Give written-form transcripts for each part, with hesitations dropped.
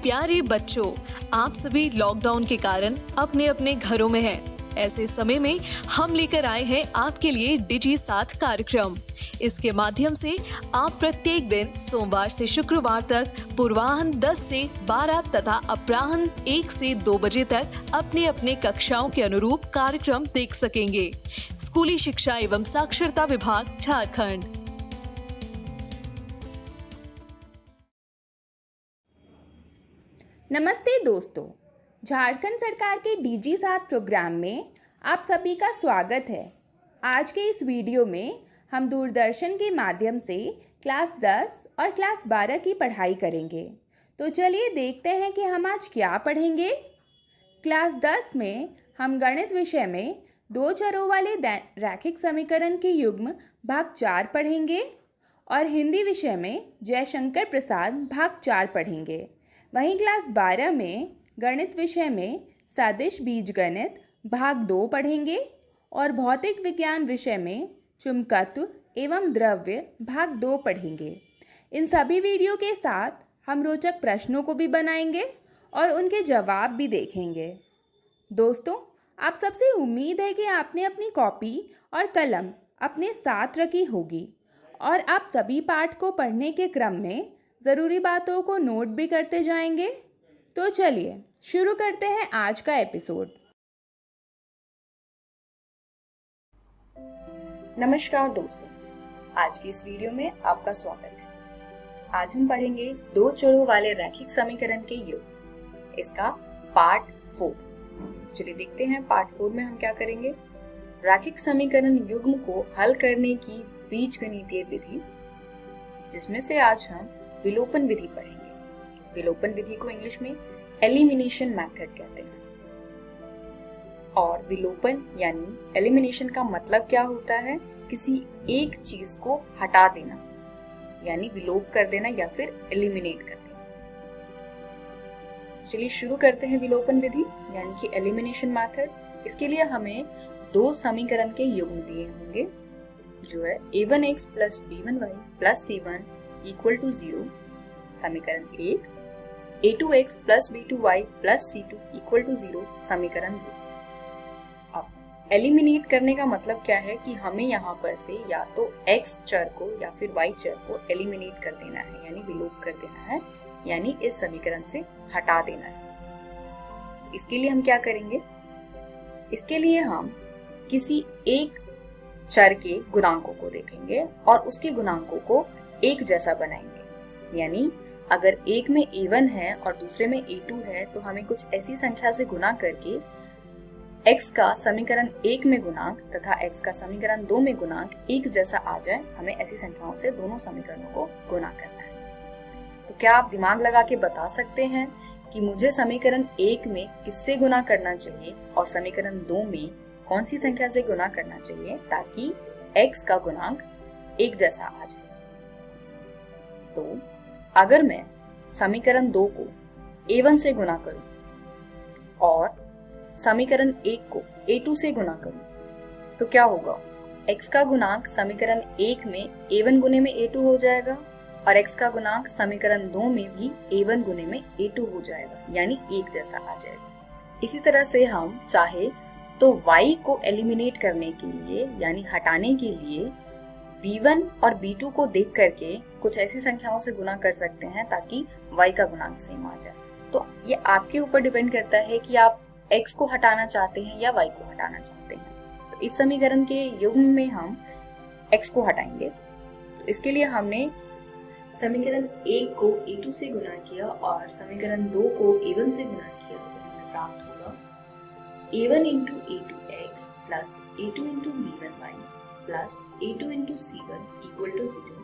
प्यारे बच्चों, आप सभी लॉकडाउन के कारण अपने अपने घरों में हैं। ऐसे समय में हम लेकर आए हैं आपके लिए डिजी साथ कार्यक्रम। इसके माध्यम से आप प्रत्येक दिन सोमवार से शुक्रवार तक पूर्वाह्न 10 से 12 तथा अपराह्न 1 से 2 बजे तक अपने अपने कक्षाओं के अनुरूप कार्यक्रम देख सकेंगे। स्कूली शिक्षा एवं साक्षरता विभाग, झारखंड। नमस्ते दोस्तों, झारखंड सरकार के डीजी साथ प्रोग्राम में आप सभी का स्वागत है। आज के इस वीडियो में हम दूरदर्शन के माध्यम से क्लास 10 और क्लास 12 की पढ़ाई करेंगे। तो चलिए देखते हैं कि हम आज क्या पढ़ेंगे। क्लास 10 में हम गणित विषय में 2 चरों वाले रैखिक समीकरण के युग्म भाग 4 पढ़ेंगे और हिंदी विषय में जयशंकर प्रसाद भाग 4 पढ़ेंगे। वहीं क्लास 12 में गणित विषय में सदिश बीजगणित भाग 2 पढ़ेंगे और भौतिक विज्ञान विषय में चुंबकत्व एवं द्रव्य भाग 2 पढ़ेंगे। इन सभी वीडियो के साथ हम रोचक प्रश्नों को भी बनाएंगे और उनके जवाब भी देखेंगे। दोस्तों, आप सबसे उम्मीद है कि आपने अपनी कॉपी और कलम अपने साथ रखी होगी और आप सभी पाठ को पढ़ने के क्रम में ज़रूरी बातों को नोट भी करते जाएंगे। तो चलिए शुरू करते हैं आज का एपिसोड। नमस्कार दोस्तों, आज की इस वीडियो में आपका स्वागत है। आज हम पढ़ेंगे 2 चरों वाले रैखिक समीकरण के योग, इसका पार्ट 4। चलिए देखते हैं पार्ट 4 में हम क्या करेंगे। रैखिक समीकरण युग्म को हल करने की बीजगणितीय विधि, जिसमें से आज हम विलोपन विधि पढ़ेंगे। विलोपन विधि को इंग्लिश में एलिमिनेशन मेथड कहते हैं। और विलोपन यानी एलिमिनेशन का मतलब क्या होता है? किसी एक चीज को हटा देना, यानी विलोप कर देना या फिर एलिमिनेट कर देना। चलिए शुरू करते हैं विलोपन विधि यानी कि एलिमिनेशन मेथड। इसके लिए हमें 2 समीकरण के युग्म दिए होंगे, जो है a1x plus b1y plus c1 equal to 0 समीकरण 1, a2x plus b2y plus c2 equal to 0 समीकरण 2। अब एलिमिनेट करने का मतलब क्या है कि हमें यहाँ पर से या तो x चर को या फिर y चर को एलिमिनेट कर देना है, यानी विलोप कर देना है, यानी इस समीकरण से हटा देना है। इसके लिए हम क्या करेंगे? इसके लिए हम किसी एक चर के गुणांकों को देखेंगे और उसके गुणांकों को एक जैसा बनाएंगे। यानी अगर एक में a1 है और दूसरे में a2 है, तो हमें कुछ ऐसी संख्या से गुना करके x का समीकरण 1 में गुणांक तथा x का समीकरण 2 में गुणांक एक जैसा आ जाए, हमें ऐसी संख्याओं से दोनों समीकरणों को गुना करना है। तो क्या आप दिमाग लगा के बता सकते हैं कि मुझे समीकरण 1 में किससे गुना करना चाहिए और समीकरण 2 में कौन सी संख्या से गुना करना चाहिए ताकि x का गुणांक एक जैसा आ जाए? तो अगर मैं समीकरण 2 को a1 से गुना करूं और समीकरण 1 को a2 से गुना करूं, तो क्या होगा? x का गुणांक समीकरण 1 में a1 गुने में a2 हो जाएगा और x का गुणांक समीकरण 2 में भी a1 गुने में a2 हो जाएगा, यानी एक जैसा आ जाएगा। इसी तरह से हम चाहे तो y को एलिमिनेट करने के लिए यानी हटाने के लिए b1 और b2 को देख करके कुछ ऐसी संख्याओं से गुना कर सकते हैं ताकि y का गुणांक सेम आ जाए। तो ये आपके ऊपर डिपेंड करता है कि आप x को हटाना चाहते हैं या y को हटाना चाहते हैं। तो इस समीकरण के युग्म में हम x को हटाएंगे। तो इसके लिए हमने समीकरण 1 को a2 से गुना किया और समीकरण 2 को a1 से गुना किया, तो हमें प्राप्त होगा a1 into a2x plus a2 into b1y plus a2 into c1 equal to 0।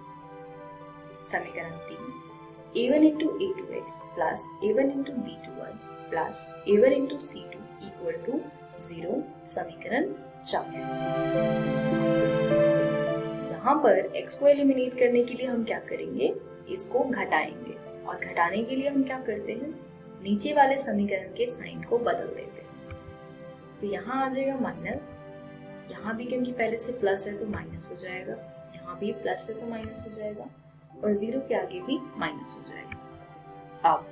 समीकरण 3 a1 into a2x plus a1 into b2y plus a1 into c2 equal to 0 समीकरण 4। यहाँ पर x को एलिमिनेट करने के लिए हम क्या करेंगे? इसको घटाएंगे और घटाने के लिए हम क्या करते हैं? नीचे वाले समीकरण के साइन को बदल देते हैं। तो यहाँ आ जाएगा माइनस, यहाँ भी क्योंकि पहले से प्लस है तो माइनस हो जाएगा, यहाँ भी प्लस है तो माइनस हो जाएगा और 0 के आगे भी माइनस हो जाएगा। अब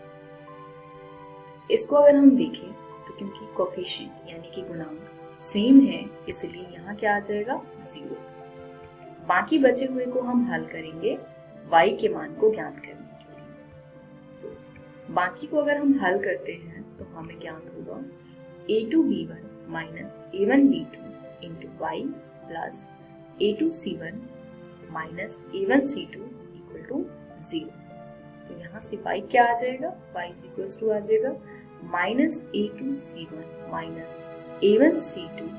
इसको अगर हम देखें तो क्योंकि कोफिशिएंट यानी कि गुणांक सेम है इसलिए यहाँ क्या आ जाएगा 0। बाकी बचे हुए को हम हल करेंगे y के मान को ज्ञात करने के लिए। तो बाकी को अगर हम हल करते हैं तो हमें ज्ञात होगा a2b1 minus a1b2 into y plus a2c1 minus a1c2 equal to 0। तो यहाँ से y क्या आ जाएगा, y इज इक्वल्स टू आ जाएगा माइनस a2c1 माइनस a1c2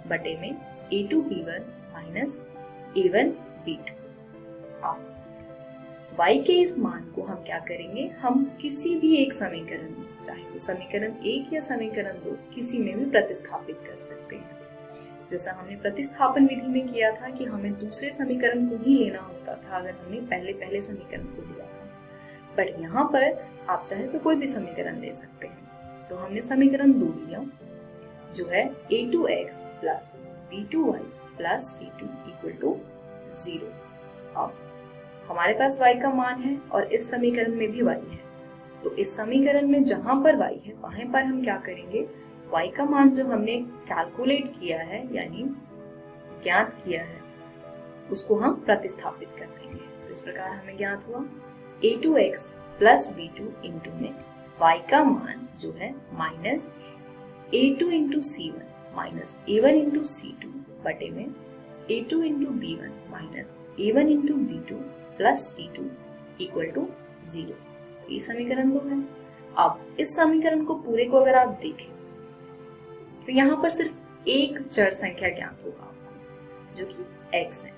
बटे में a2b1 माइनस a1b2। अब y के इस मान को हम क्या करेंगे, हम किसी भी एक समीकरण में, चाहे तो समीकरण 1 या समीकरण 2, किसी में भी प्रतिस्थापित कर सकते हैं। जैसा हमने प्रतिस्थापन विधि में किया था कि हमें दूसरे समीकरण को ही लेना होता था अगर हमने पहले समीकरण को लिया था, बट यहाँ पर आप चाहे तो कोई भी समीकरण ले सकते हैं। तो हमने समीकरण 2 लिया जो है a2x plus b2y plus c2 equal to 0। अब हमारे पास y का मान है और इस समीकरण में भी y है, तो इस समीकरण में जहां पर y है वहां पर हम क्या करेंगे, y का मान जो हमने कैलकुलेट किया है यानी ज्ञात किया है उसको हम प्रतिस्थापित कर देंगे। तो इस प्रकार हमें ज्ञात हुआ a2x प्लस b2 इंटू में y का मान जो है minus a2 into c1 minus a1 into c2 बटे में a2 into b1 minus a1 into b2 plus c2 equal to 0। ये समीकरण 2 है। अब इस समीकरण को पूरे को अगर आप देखें तो यहाँ पर सिर्फ एक चर संख्या ज्ञात होगा आपको जो कि x है।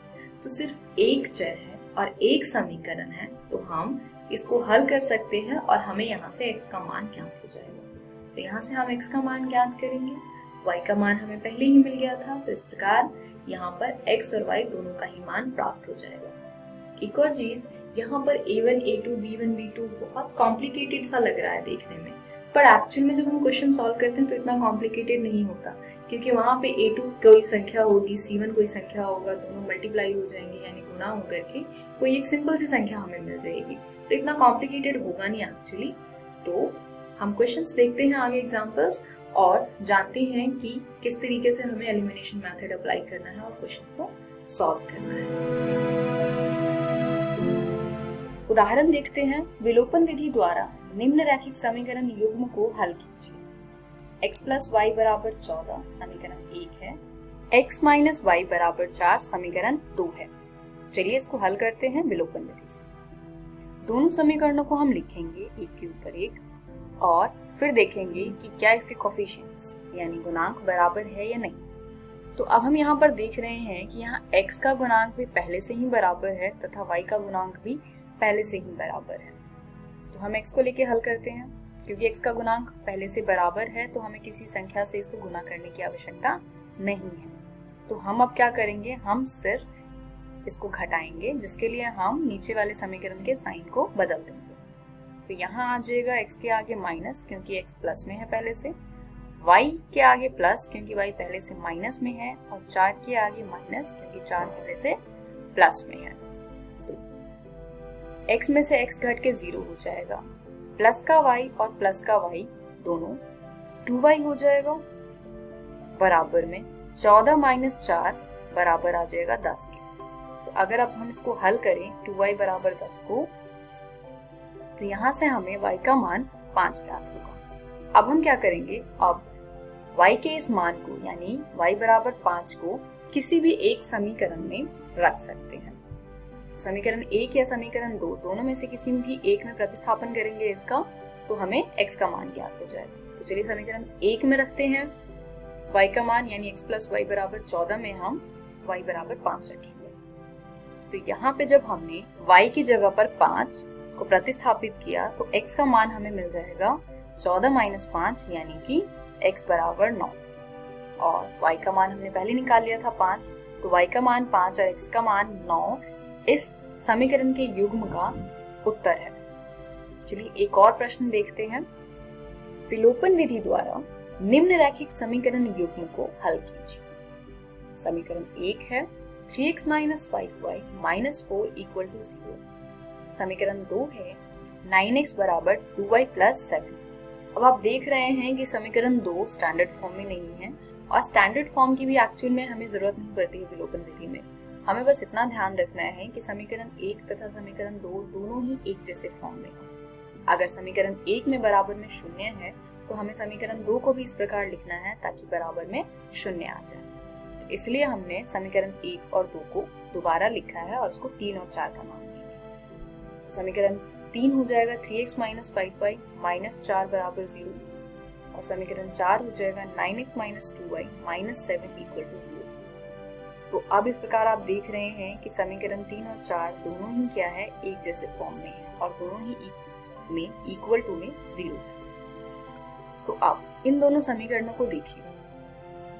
तो सिर्फ एक चर है और एक समीकरण है, तो हम इसको हल कर सकते हैं और हमें यहाँ से x का मान ज्ञात हो जाएगा। तो यहाँ से हम x का मान ज्ञात करेंगे, y का मान हमें पहले ही मिल गया था, तो इस प्रकार यहाँ पर x और y दोनों का ही मान प्राप्त हो जाएगा। एक और चीज, यहाँ पर a1, a2, b1, b2 बहुत कॉम्प्लिकेटेड सा लग रहा है देखने में, पर एक्चुअल में जब हम क्वेश्चन सॉल्व करते हैं तो इतना कॉम्प्लिकेटेड नहीं होता, क्योंकि वहाँ पे a2 कोई संख्या होगी, c1 कोई संख्या होगा, दोनों मल्टीप्लाई हो जाएंगे यानी गुणा होकर के कोई एक सिंपल सी संख्या हमें मिल जाएगी। तो इतना कॉम्प्लिकेटेड होगा नहीं एक्चुअली। तो हम क्वेश्चंस देखते हैं आगे एग्जांपल्स और जानते हैं कि किस तरीके से हमें एलिमिनेशन मेथड अप्लाई करना है और क्वेश्चंस को सॉल्व करना है। उदाहरण देखते हैं, विलोपन विधि द्वारा निम्न रैखिक समीकरण युग्म को हल कीजिए। x प्लस वाई बराबर 14 समीकरण 1 है, x माइनस वाई बराबर 4 समीकरण 2 है। चलिए इसको हल करते हैं विलोपन विधि से। दोनों समीकरणों को हम लिखेंगे एक के ऊपर एक और फिर देखेंगे कि क्या इसके कोफिशिएंट्स यानी गुणांक बराबर है या नहीं। तो अब हम यहाँ पर देख रहे हैं कि यहाँ x का गुणांक भी पहले से ही बराबर है तथा y का गुणांक भी पहले से ही बराबर है। तो हम x को लेके हल करते हैं। क्योंकि x का गुणांक पहले से बराबर है तो हमें किसी संख्या से इसको गुना करने की आवश्यकता नहीं है। तो हम अब क्या करेंगे, हम सिर्फ इसको घटाएंगे, जिसके लिए हम नीचे वाले समीकरण के साइन को बदल देंगे। तो यहाँ आ जाएगा x के आगे माइनस क्योंकि x प्लस में है पहले से, y के आगे प्लस क्योंकि y पहले से माइनस में है और 4 के आगे माइनस क्योंकि 4 पहले से प्लस में है। तो x में से x घट के 0 हो जाएगा, प्लस का y और प्लस का y दोनों 2y हो जाएगा, बराबर में 14 माइनस 4 बराबर आ जाएगा 10 के। तो अगर अब हम इसको हल करें 2y बराबर 10 को, तो यहाँ से हमें y का मान 5 ज्ञात होगा। अब हम क्या करेंगे, अब y के इस मान को यानी y बराबर 5 को किसी भी एक समीकरण में रख सकते हैं। समीकरण 1 या समीकरण 2 दोनों में से किसी भी एक में प्रतिस्थापन करेंगे इसका, तो हमें x का मान ज्ञात हो जाएगा। तो चलिए समीकरण 1 में रखते हैं y का मान यानी x प्लस वाई बराबर 14 में हम y बराबर 5 रखेंगे। तो यहाँ पे जब हमने y की जगह पर 5 को प्रतिस्थापित किया तो x का मान हमें मिल जाएगा 14 माइनस 5 यानी कि x बराबर 9, और y का मान हमने पहले निकाल लिया था 5, तो y का मान 5 और x का मान 9 इस समीकरण के युग्म का उत्तर है। चलिए एक और प्रश्न देखते हैं। विलोपन विधि द्वारा निम्न रैखिक समीकरण युग्म को हल कीजिए। समीकरण 1 है 3x minus 5y minus 4 equal to 0। समीकरण 2 है 9x बराबर 2y प्लस 7 अब आप देख रहे हैं कि समीकरण 2 स्टैंडर्ड फॉर्म में नहीं है, और स्टैंडर्ड फॉर्म की भी एक्चुअल में हमें जरूरत नहीं पड़ती है विलोपन विधि में। हमें बस इतना ध्यान रखना है कि समीकरण 1 तथा समीकरण 2 दोनों ही एक जैसे फॉर्म में हो। अगर समीकरण 1 में बराबर में 0 है तो हमें समीकरण 2 को भी इस प्रकार लिखना है ताकि बराबर में 0 आ जाए। तो इसलिए हमने समीकरण 1 और 2 को दोबारा लिखा है और उसको 3 और 4 का नाम देंगे। तो समीकरण 3 हो जाएगा 3x माइनस 5y माइनस 4 बराबर 0, और समीकरण 4 हो जाएगा 9x minus 2y minus 7 equal to 0। तो अब इस प्रकार आप देख रहे हैं कि समीकरण 3 और 4 दोनों ही क्या है, एक जैसे फॉर्म में है और दोनों ही में इक्वल टू में 0 है। तो अब इन दोनों समीकरणों को देखिए,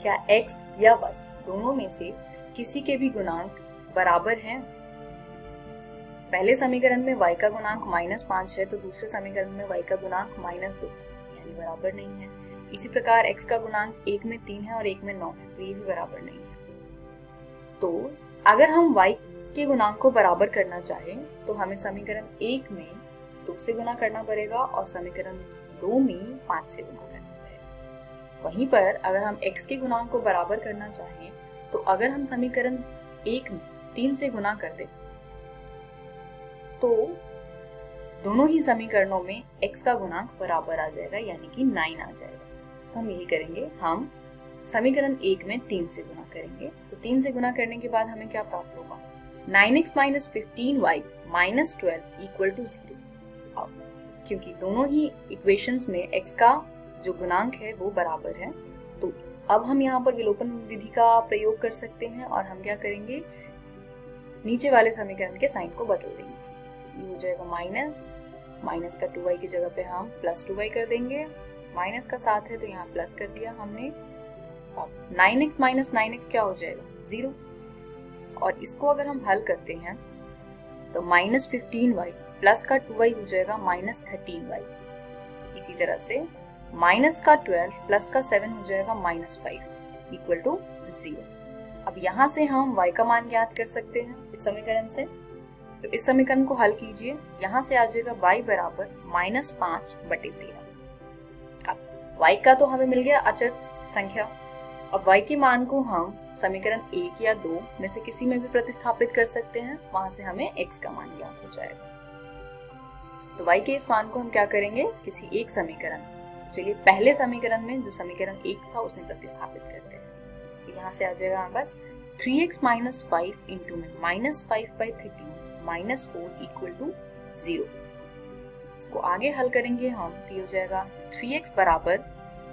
क्या x या y दोनों में से किसी के भी गुणांक बराबर हैं? पहले समीकरण में y का गुणांक -5 है तो दूसरे समीकरण में y का गुणांक -2 यानी बराबर नहीं है। इसी प्रकार x का गुणांक 1 में 3 है और 1 में 9 है तो ये भी बराबर नहीं है। तो अगर हम y के गुणांक को बराबर करना चाहें तो हमें समीकरण 1 में 2 से गुना करना पड़ेगा और समीकरण 2 में 5 से गुना करना पड़ेगा। वहीं पर अगर हम x के गुणांक को बराबर करना चाहें तो अगर हम समीकरण 1 में 3 से गुना कर दें तो दोनों ही समीकरणों में x का गुणांक बराबर आ जाएगा यानी कि 9 आ जाएगा। तो हम यही करेंगे, हम समीकरण 1 में 3 से गुना करेंगे। तो 3 से गुना करने के बाद हमें क्या प्राप्त होगा, 9x minus 15y minus 12 equal to 0। अब क्योंकि दोनों ही इक्वेशंस में x का जो गुणांक है वो बराबर है तो अब हम यहाँ पर विलोपन विधि का प्रयोग कर सकते हैं और हम क्या करेंगे, नीचे वाले समीकरण के साइन को बदल देंगे। ये हो जाएगा माइनस का 2y की जगह पे हम प्लस 2y कर देंगे, माइनस का 7 है तो यहाँ प्लस कर दिया हमने। अब 9x माइनस 9x क्या हो जाएगा, 0, और इसको अगर हम हल करते हैं तो माइनस 15y प्लस का 2y हो जाएगा माइनस 13y। इसी तरह से माइनस का 12 प्लस का 7 हो जाएगा माइनस 5 इक्वल टू 0। अब यहाँ से हम y का मान ज्ञात कर सकते हैं इस समीकरण से। तो इस समीकरण को हल कीजिए, यहाँ से आ जाएगा y बराबर -5/13। अब y का तो हमें मिल गया अचर संख्या। अब y के मान को हम समीकरण 1 या 2 में से किसी में भी प्रतिस्थापित कर सकते हैं, वहां से हमें x का मान ज्ञात हो जाएगा। तो y के इस मान को हम क्या करेंगे, किसी एक समीकरण, चलिए पहले समीकरण में जो समीकरण 1 था उसमें प्रतिस्थापित करते हैं। तो यहाँ से आ जाएगा हमारे पास 3x माइनस 5 इंटू में -5/13 -4 इक्वल टू 0। इसको आगे हल करेंगे हम तो हो जाएगा 3x बराबर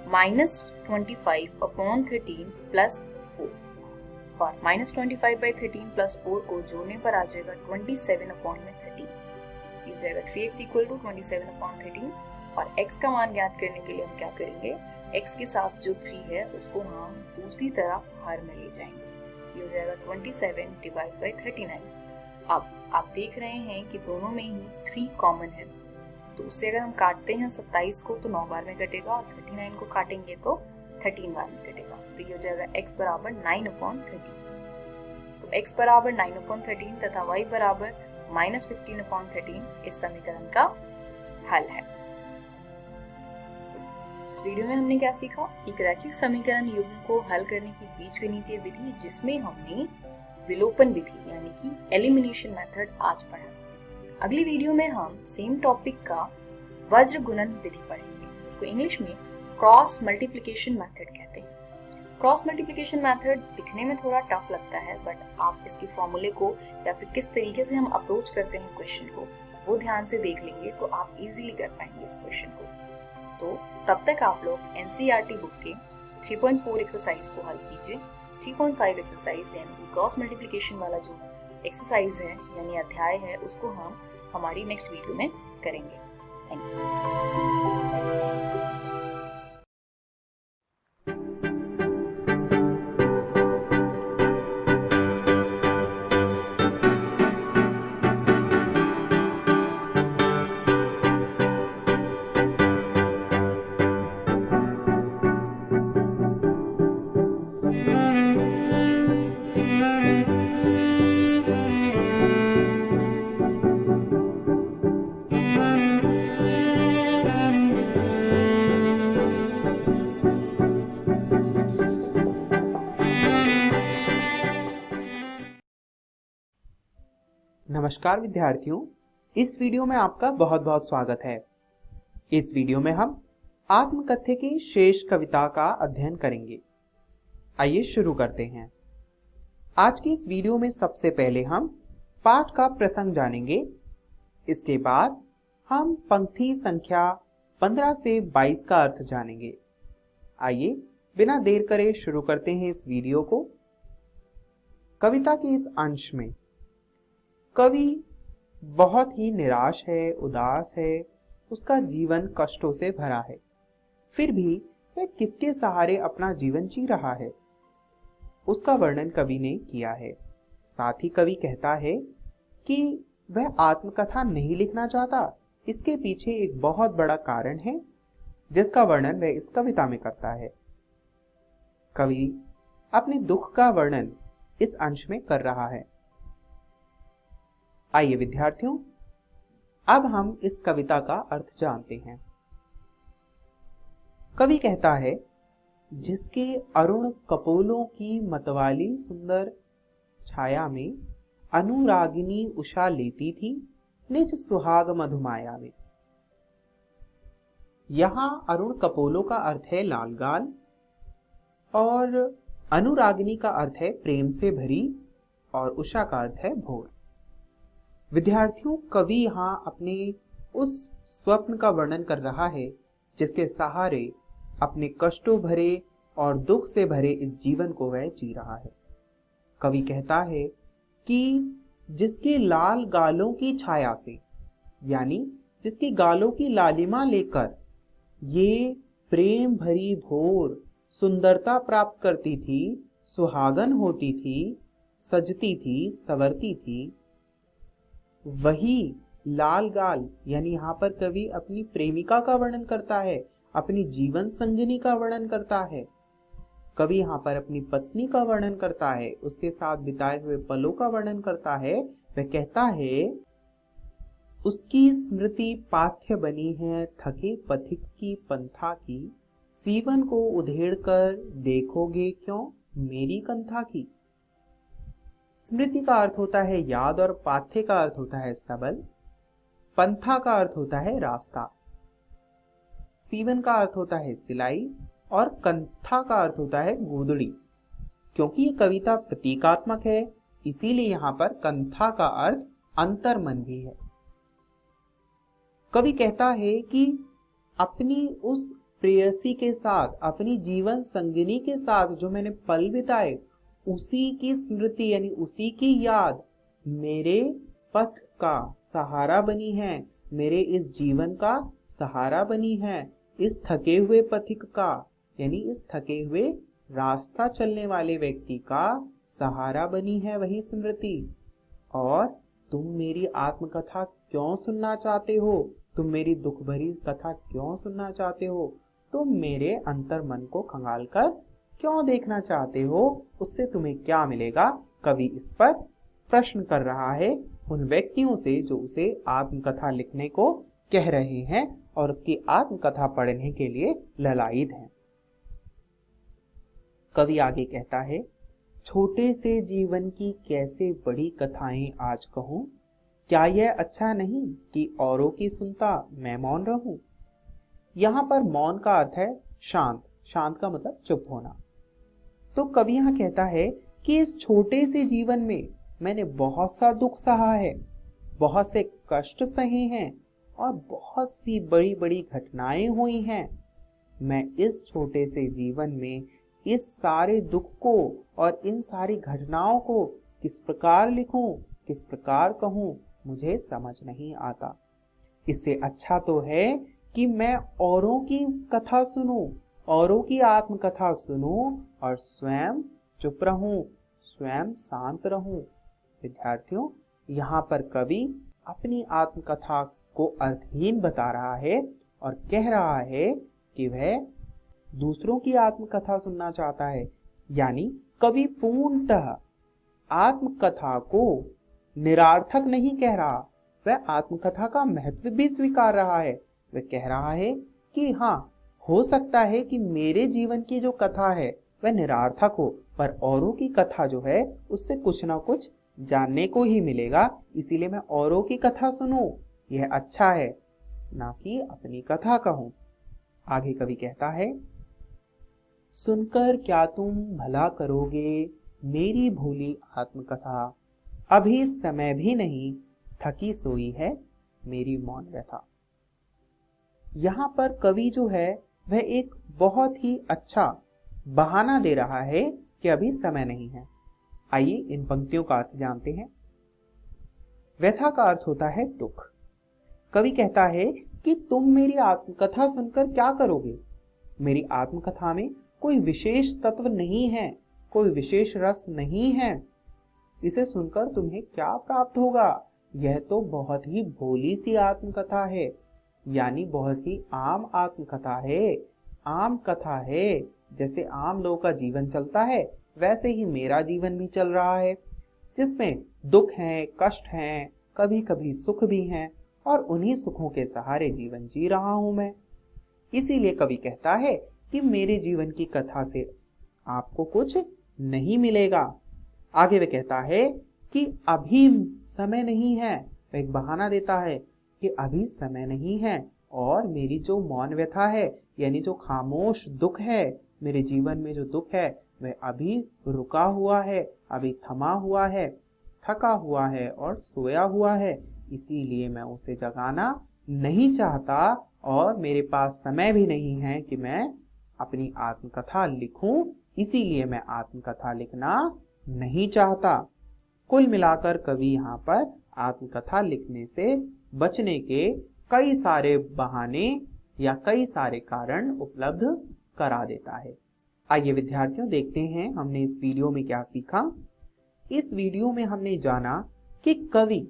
-25/13 प्लस 4, और -25/13 प्लस 4 को जोड़ने पर आ जाएगा 27/13। ये जाएगा 3x इक्वल टू 27/13। और x का मान ज्ञात करने के लिए हम क्या करेंगे, x के साथ जो 3 है उसको हम दूसरी तरफ हर में ले जाएंगे। ये हो जाएगा 27/39। अब आप देख रहे हैं कि दोनों में ही 3 कॉमन है, तो उससे अगर हम काटते हैं 27 को तो 9 बार में कटेगा और 39 को काटेंगे तो 13 बार में कटेगा। तो ये हो जाएगा x बराबर 9/13। तो x बराबर 9/13 तथा y बराबर -15/13 इस समीकरण का हल है। इस वीडियो में हमने क्या सीखा, एक रैखिक समीकरण युग्म को हल करने की बीजगणितीय विधि जिसमें हमने विलोपन विधि यानी कि एलिमिनेशन मेथड आज पढ़ा। अगली वीडियो में हम सेम टॉपिक का वज्र गुणन विधि पढ़ेंगे जिसको इंग्लिश में क्रॉस मल्टीप्लिकेशन मेथड कहते हैं। क्रॉस मल्टीप्लिकेशन मेथड दिखने में थोड़ा टफ लगता है, बट आप इसके फॉर्मूले को या फिर किस तरीके से हम अप्रोच करते हैं क्वेश्चन को वो ध्यान से देख लेंगे तो आप इजीली कर पाएंगे इस क्वेश्चन को। तो तब तक आप लोग NCERT बुक के 3.4 एक्सरसाइज को हल कीजिए। 3.5 एक्सरसाइज यानी कि क्रॉस मल्टीप्लिकेशन वाला जो एक्सरसाइज है यानी अध्याय है उसको हम हमारी नेक्स्ट वीडियो में करेंगे। Thank you. नमस्कार विद्यार्थियों, इस वीडियो में आपका बहुत बहुत स्वागत है। इस वीडियो में हम आत्मकथ्य की शेष कविता का अध्ययन करेंगे। आइए शुरू करते हैं। आज की इस वीडियो में सबसे पहले हम पाठ का प्रसंग जानेंगे। इसके बाद हम पंक्ति संख्या 15 से 22 का अर्थ जानेंगे। आइए बिना देर करे शुरू करते हैं इस वीडियो को। कविता के इस अंश में कवि बहुत ही निराश है, उदास है, उसका जीवन कष्टों से भरा है। फिर भी वह किसके सहारे अपना जीवन जी रहा है, उसका वर्णन कवि ने किया है। साथ ही कवि कहता है कि वह आत्मकथा नहीं लिखना चाहता। इसके पीछे एक बहुत बड़ा कारण है जिसका वर्णन वह इस कविता में करता है। कवि अपने दुख का वर्णन इस अंश में कर रहा है। आइए विद्यार्थियों, अब हम इस कविता का अर्थ जानते हैं। कवि कहता है, जिसके अरुण कपोलों की मतवाली सुंदर छाया में अनुरागिनी उषा लेती थी निज सुहाग मधुमाया में। यहां अरुण कपोलों का अर्थ है लाल गाल और अनुरागिनी का अर्थ है प्रेम से भरी और उषा का अर्थ है भोर। विद्यार्थियों, कवि यहां अपने उस स्वप्न का वर्णन कर रहा है जिसके सहारे अपने कष्टों भरे और दुख से भरे इस जीवन को वह जी रहा है। कवि कहता है कि जिसके लाल गालों की छाया से, यानी जिसकी गालों की लालिमा लेकर ये प्रेम भरी भोर सुंदरता प्राप्त करती थी, सुहागन होती थी, सजती थी, संवरती थी, वही लाल गाल, यानी यहाँ पर कवि अपनी प्रेमिका का वर्णन करता है, अपनी जीवन संगिनी का वर्णन करता है। कवि यहाँ पर अपनी पत्नी का वर्णन करता है, उसके साथ बिताए हुए पलों का वर्णन करता है। वह कहता है, उसकी स्मृति पाथ्य बनी है थके पथिक की पंथा की, सीवन को उधेड़ कर देखोगे क्यों मेरी कंथा की। स्मृति का अर्थ होता है याद और पाथ्य का अर्थ होता है सबल। पंथा का अर्थ होता है रास्ता। सीवन का अर्थ होता है सिलाई और कंथा का अर्थ होता है गूदड़ी। क्योंकि ये कविता प्रतीकात्मक है, इसीलिए यहाँ पर कंथा का अर्थ अंतर्मन भी है। कवि कहता है कि अपनी उस प्रेयसी के साथ, अपनी जीवन संगिनी के साथ जो मैंने पल बिताए, उसी की स्मृति यानी उसी की याद मेरे पथ का सहारा बनी है, मेरे इस जीवन का सहारा बनी है। इस थके हुए पथिक का, यानी इस थके हुए रास्ता चलने वाले व्यक्ति का सहारा बनी है वही स्मृति। और तुम मेरी आत्मकथा क्यों सुनना चाहते हो, तुम मेरी दुख भरी कथा क्यों सुनना चाहते हो, तुम मेरे अंतर मन को खंगाल कर क्यों देखना चाहते हो, उससे तुम्हें क्या मिलेगा। कवि इस पर प्रश्न कर रहा है उन व्यक्तियों से जो उसे आत्मकथा लिखने को कह रहे हैं और उसकी आत्मकथा पढ़ने के लिए ललायित हैं। कवि आगे कहता है, छोटे से जीवन की कैसे बड़ी कथाएं आज कहूं, क्या यह अच्छा नहीं कि औरों की सुनता मैं मौन रहूं। यहां पर मौन का अर्थ है शांत, शांत का मतलब चुप होना। तो कवि यहां कहता है कि इस छोटे से जीवन में मैंने बहुत सा दुख सहा है, बहुत से कष्ट सहे हैं और बहुत सी बड़ी बड़ी घटनाएं हुई हैं। मैं इस छोटे से जीवन में इस सारे दुख को और इन सारी घटनाओं को किस प्रकार लिखूं, किस प्रकार कहूं, मुझे समझ नहीं आता। इससे अच्छा तो है कि मैं औरों की कथा सुनूं, औरों की आत्मकथा सुनूं और स्वयं चुप रहूं, स्वयं शांत रहूं। विद्यार्थियों, यहाँ पर कवि अपनी आत्मकथा को अर्थहीन बता रहा है और कह रहा है कि वह दूसरों की आत्मकथा सुनना चाहता है। यानी कवि पूर्णतः आत्मकथा को निरार्थक नहीं कह रहा, वह आत्मकथा का महत्व भी स्वीकार रहा है। वह कह रहा है कि हाँ, हो सकता है कि मेरे जीवन की जो कथा है वह निरार्थक हो, पर औरों की कथा जो है उससे कुछ ना कुछ जानने को ही मिलेगा। इसीलिए मैं औरों की कथा सुनूं, यह अच्छा है, ना कि अपनी कथा कहूं। आगे कवि कहता है, सुनकर क्या तुम भला करोगे मेरी भोली आत्मकथा, अभी समय भी नहीं थकी सोई है मेरी मौन व्यथा। यहां पर कवि जो है वह एक बहुत ही अच्छा बहाना दे रहा है कि अभी समय नहीं है। आइए इन पंक्तियों का अर्थ जानते हैं। व्यथा का अर्थ होता है दुख। कवि कहता है कि तुम मेरी आत्मकथा सुनकर क्या करोगे। मेरी आत्मकथा में कोई विशेष तत्व नहीं है, कोई विशेष रस नहीं है, इसे सुनकर तुम्हें क्या प्राप्त होगा। यह तो बहुत ही भोली सी आत्मकथा है, यानी बहुत ही आम आत्मकथा है, आम कथा है। जैसे आम लोगों का जीवन चलता है वैसे ही मेरा जीवन भी चल रहा है, जिसमें दुख हैं, कष्ट हैं, कभी कभी सुख भी हैं, और उन्हीं सुखों के सहारे जीवन जी रहा हूं मैं। इसीलिए कवि कहता है कि मेरे जीवन की कथा से आपको कुछ नहीं मिलेगा। आगे वह कहता है कि अभी समय नहीं है। वह एक बहाना देता है कि अभी समय नहीं है, और मेरी जो मौन व्यथा है, यानी जो खामोश दुख है, मेरे जीवन में जो दुख है वह अभी रुका हुआ है, अभी थमा हुआ है, थका हुआ है और सोया हुआ है। इसीलिए मैं उसे जगाना नहीं चाहता, और मेरे पास समय भी नहीं है कि मैं अपनी आत्मकथा लिखूं। इसीलिए मैं आत्मकथा लिखना नहीं चाहता। कुल मिलाकर कवि यहाँ पर आत्मकथा लिखने से बचने के कई सारे बहाने या कई सारे कारण उपलब्ध करा देता है। आइए विद्यार्थियों देखते हैं हमने इस वीडियो में क्या सीखा। इस वीडियो में हमने जाना कि कवि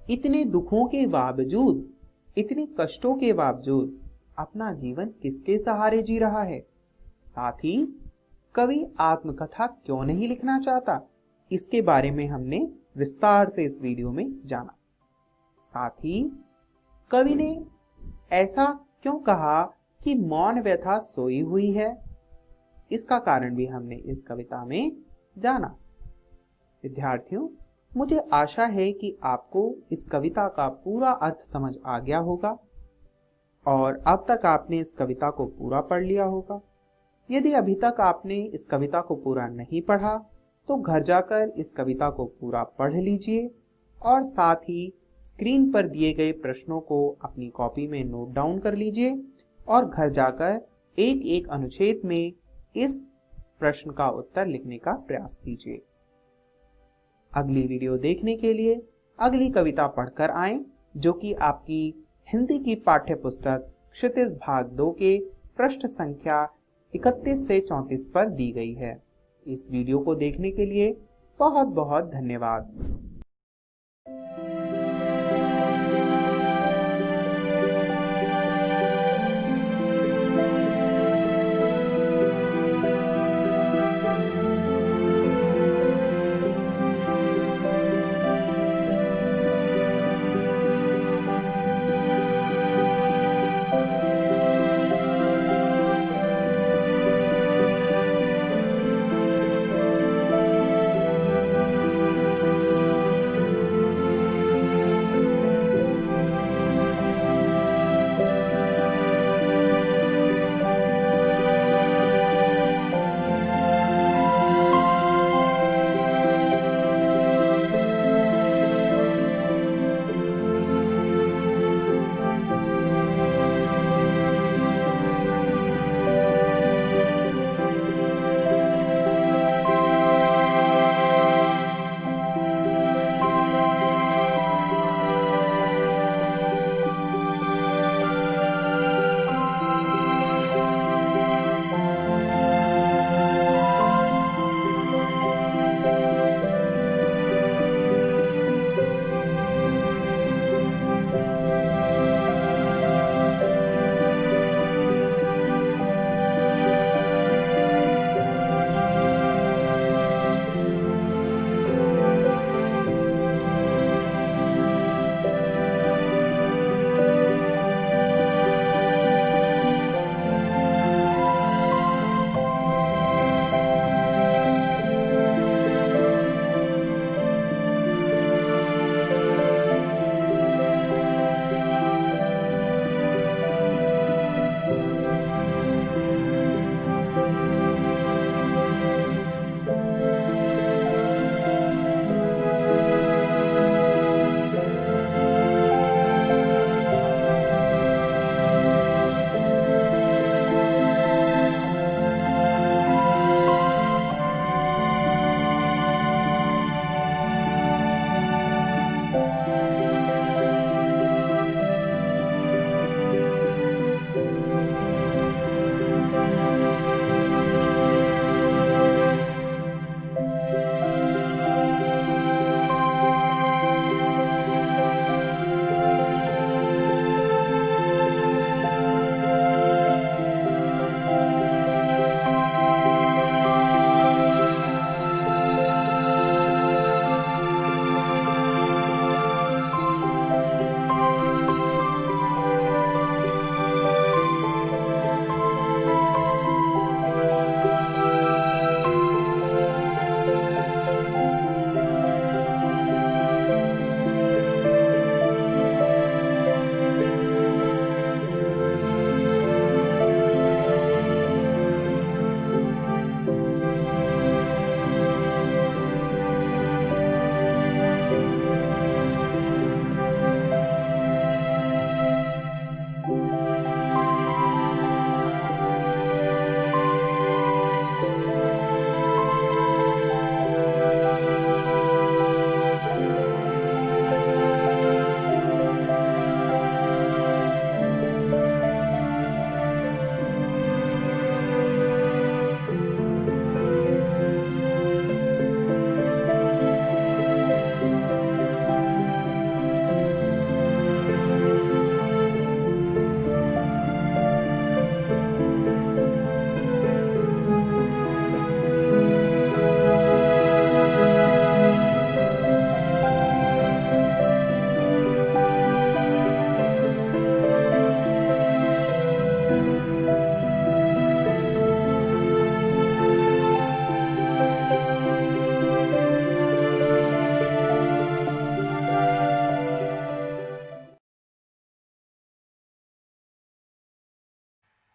इतने दुखों के बावजूद, इतने कष्टों के बावजूद अपना जीवन किसके सहारे जी रहा है। साथ ही कवि आत्मकथा क्यों नहीं लिखना चाहता, इसके बारे में हमने विस्तार से इस वीडियो में जाना। साथ ही कवि ने ऐसा क्यों कहा कि मौन व्यथा सोई हुई है, इसका कारण भी हमने इस कविता में जाना। विद्यार्थियों, मुझे आशा है कि आपको इस कविता का पूरा अर्थ समझ आ गया होगा, और अब तक आपने इस कविता को पूरा पढ़ लिया होगा। यदि अभी तक आपने इस कविता को पूरा नहीं पढ़ा तो घर जाकर इस कविता को पूरा पढ़ लीजिए, और साथ ही स्क्रीन पर दिए गए प्रश्नों को अपनी कॉपी में नोट डाउन कर लीजिए, और घर जाकर एक एक अनुच्छेद में इस प्रश्न का उत्तर लिखने का प्रयास कीजिए। अगली वीडियो देखने के लिए अगली कविता पढ़कर आएं, जो कि आपकी हिंदी की पाठ्य पुस्तक क्षितिज भाग 2 के पृष्ठ संख्या 31 से 34 पर दी गई है। इस वीडियो को देखने के लिए बहुत बहुत धन्यवाद।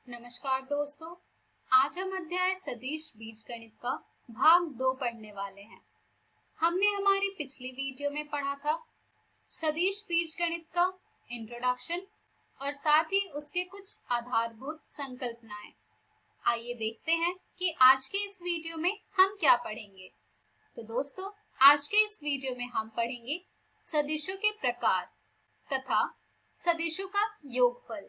नमस्कार दोस्तों, आज हम अध्याय सदिश बीजगणित का भाग 2 पढ़ने वाले हैं। हमने हमारी पिछली वीडियो में पढ़ा था सदिश बीजगणित का इंट्रोडक्शन और साथ ही उसके कुछ आधारभूत संकल्पनाएं। आइए देखते हैं कि आज के इस वीडियो में हम क्या पढ़ेंगे। तो दोस्तों, आज के इस वीडियो में हम पढ़ेंगे सदिशों के प्रकार तथा सदिशों का योगफल।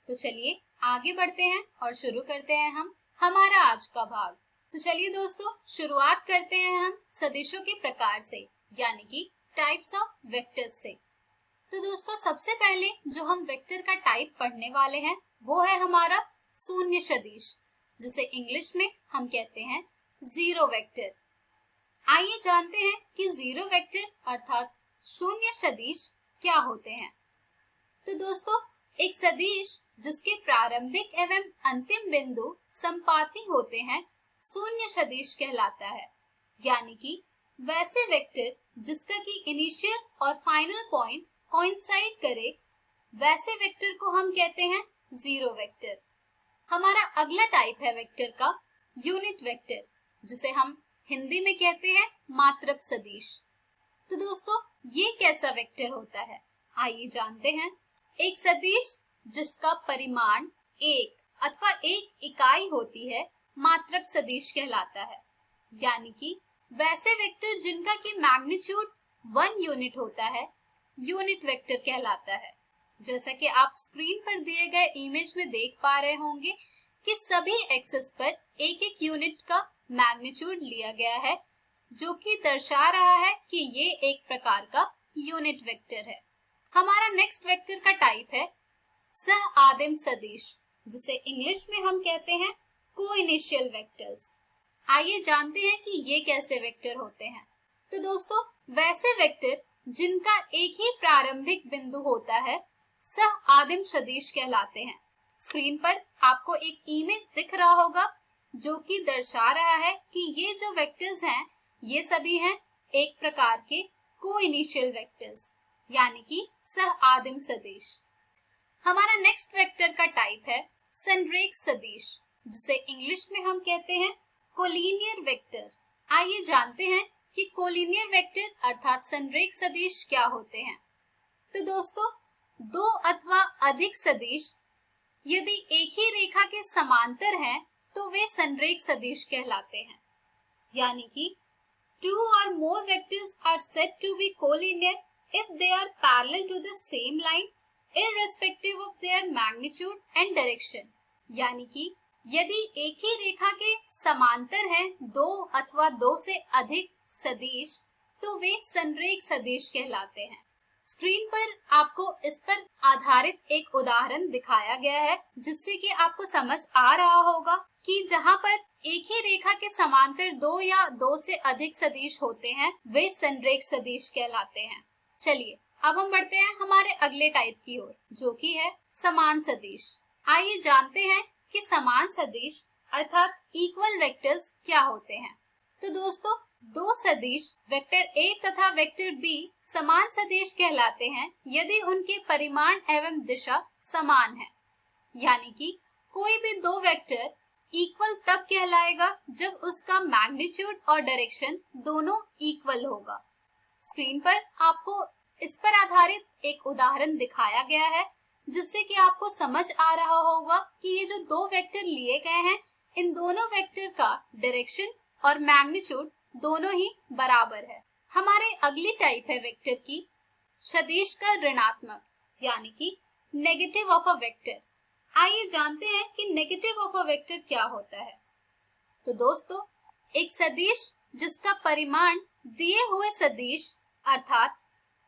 तो चलिए आगे बढ़ते हैं और शुरू करते हैं हम हमारा आज का भाग। तो चलिए दोस्तों, शुरुआत करते हैं हम सदिशों के प्रकार से, यानी कि टाइप्स ऑफ वेक्टर्स से। तो दोस्तों, सबसे पहले जो हम वेक्टर का टाइप पढ़ने वाले हैं वो है हमारा शून्य सदिश, जिसे इंग्लिश में हम कहते हैं जीरो वेक्टर। आइए जानते हैं कि जीरो वेक्टर अर्थात शून्य सदिश क्या होते हैं। तो दोस्तों, एक सदिश जिसके प्रारंभिक एवं अंतिम बिंदु संपाती होते हैं शून्य सदिश कहलाता है, यानी कि वैसे वेक्टर जिसका कि इनिशियल और फाइनल पॉइंट कोइंसाइड करे, वैसे वेक्टर को हम कहते हैं जीरो वेक्टर। हमारा अगला टाइप है वेक्टर का यूनिट वेक्टर, जिसे हम हिंदी में कहते हैं मात्रक सदिश। तो दोस्तों, ये कैसा वेक्टर होता है, आइए जानते हैं। एक सदिश जिसका परिमाण एक अथवा एक इकाई होती है मात्रक सदिश कहलाता है, यानी कि वैसे वेक्टर जिनका की मैग्नीट्यूड 1 यूनिट होता है यूनिट वेक्टर कहलाता है। जैसा कि आप स्क्रीन पर दिए गए इमेज में देख पा रहे होंगे कि सभी एक्सेस पर एक एक यूनिट का मैग्नीट्यूड लिया गया है, जो कि दर्शा रहा है कि ये एक प्रकार का यूनिट वेक्टर है। हमारा नेक्स्ट वेक्टर का टाइप है सह आदिम सदिश, जिसे इंग्लिश में हम कहते हैं कोइनिशियल वेक्टर्स। आइए जानते हैं कि ये कैसे वेक्टर होते हैं। तो दोस्तों, वैसे वेक्टर जिनका एक ही प्रारंभिक बिंदु होता है सह आदिम सदिश कहलाते हैं। स्क्रीन पर आपको एक इमेज दिख रहा होगा जो कि दर्शा रहा है कि ये जो वेक्टर्स हैं ये सभी हैं एक प्रकार के कोइनिशियल वेक्टर्स, यानी कि सह आदिम सदिश। हमारा नेक्स्ट वेक्टर का टाइप है संरेख सदिश, जिसे इंग्लिश में हम कहते हैं कोलिनियर वेक्टर। आइए जानते हैं कि कोलिनियर वेक्टर अर्थात संरेख सदिश क्या होते हैं। तो दोस्तों, दो अथवा अधिक सदिश यदि एक ही रेखा के समांतर हैं तो वे संरेख सदिश कहलाते हैं, यानी कि two or more vectors are said to be collinear if they are parallel to the same line irrespective of their magnitude and direction। यानी कि यदि एक ही रेखा के समांतर हैं दो अथवा दो से अधिक सदिश तो वे संरेख सदिश कहलाते हैं। स्क्रीन पर आपको इस पर आधारित एक उदाहरण दिखाया गया है, जिससे कि आपको समझ आ रहा होगा कि जहाँ पर एक ही रेखा के समांतर दो या दो से अधिक सदिश होते हैं वे संरेख सदिश कहलाते हैं। चलिए अब हम बढ़ते हैं हमारे अगले टाइप की ओर, जो कि है समान सदिश। आइए जानते हैं कि समान सदिश अर्थात इक्वल वेक्टर्स क्या होते हैं। तो दोस्तों, दो सदिश वेक्टर ए तथा वेक्टर बी समान सदिश कहलाते हैं यदि उनके परिमाण एवं दिशा समान है, यानी कि कोई भी दो वेक्टर इक्वल तब कहलाएगा जब उसका मैग्नीट्यूड और डायरेक्शन दोनों इक्वल होगा। स्क्रीन पर आपको इस पर आधारित एक उदाहरण दिखाया गया है, जिससे कि आपको समझ आ रहा होगा कि ये जो दो वेक्टर लिए गए हैं इन दोनों वेक्टर का डायरेक्शन और मैग्नीट्यूड दोनों ही बराबर है। हमारे अगली टाइप है वेक्टर की सदिश का ऋणात्मक, यानी कि नेगेटिव ऑफ अ वेक्टर। आइए जानते हैं कि नेगेटिव ऑफ अ वेक्टर क्या होता है। तो दोस्तों, एक सदिश जिसका परिमाण दिए हुए सदिश अर्थात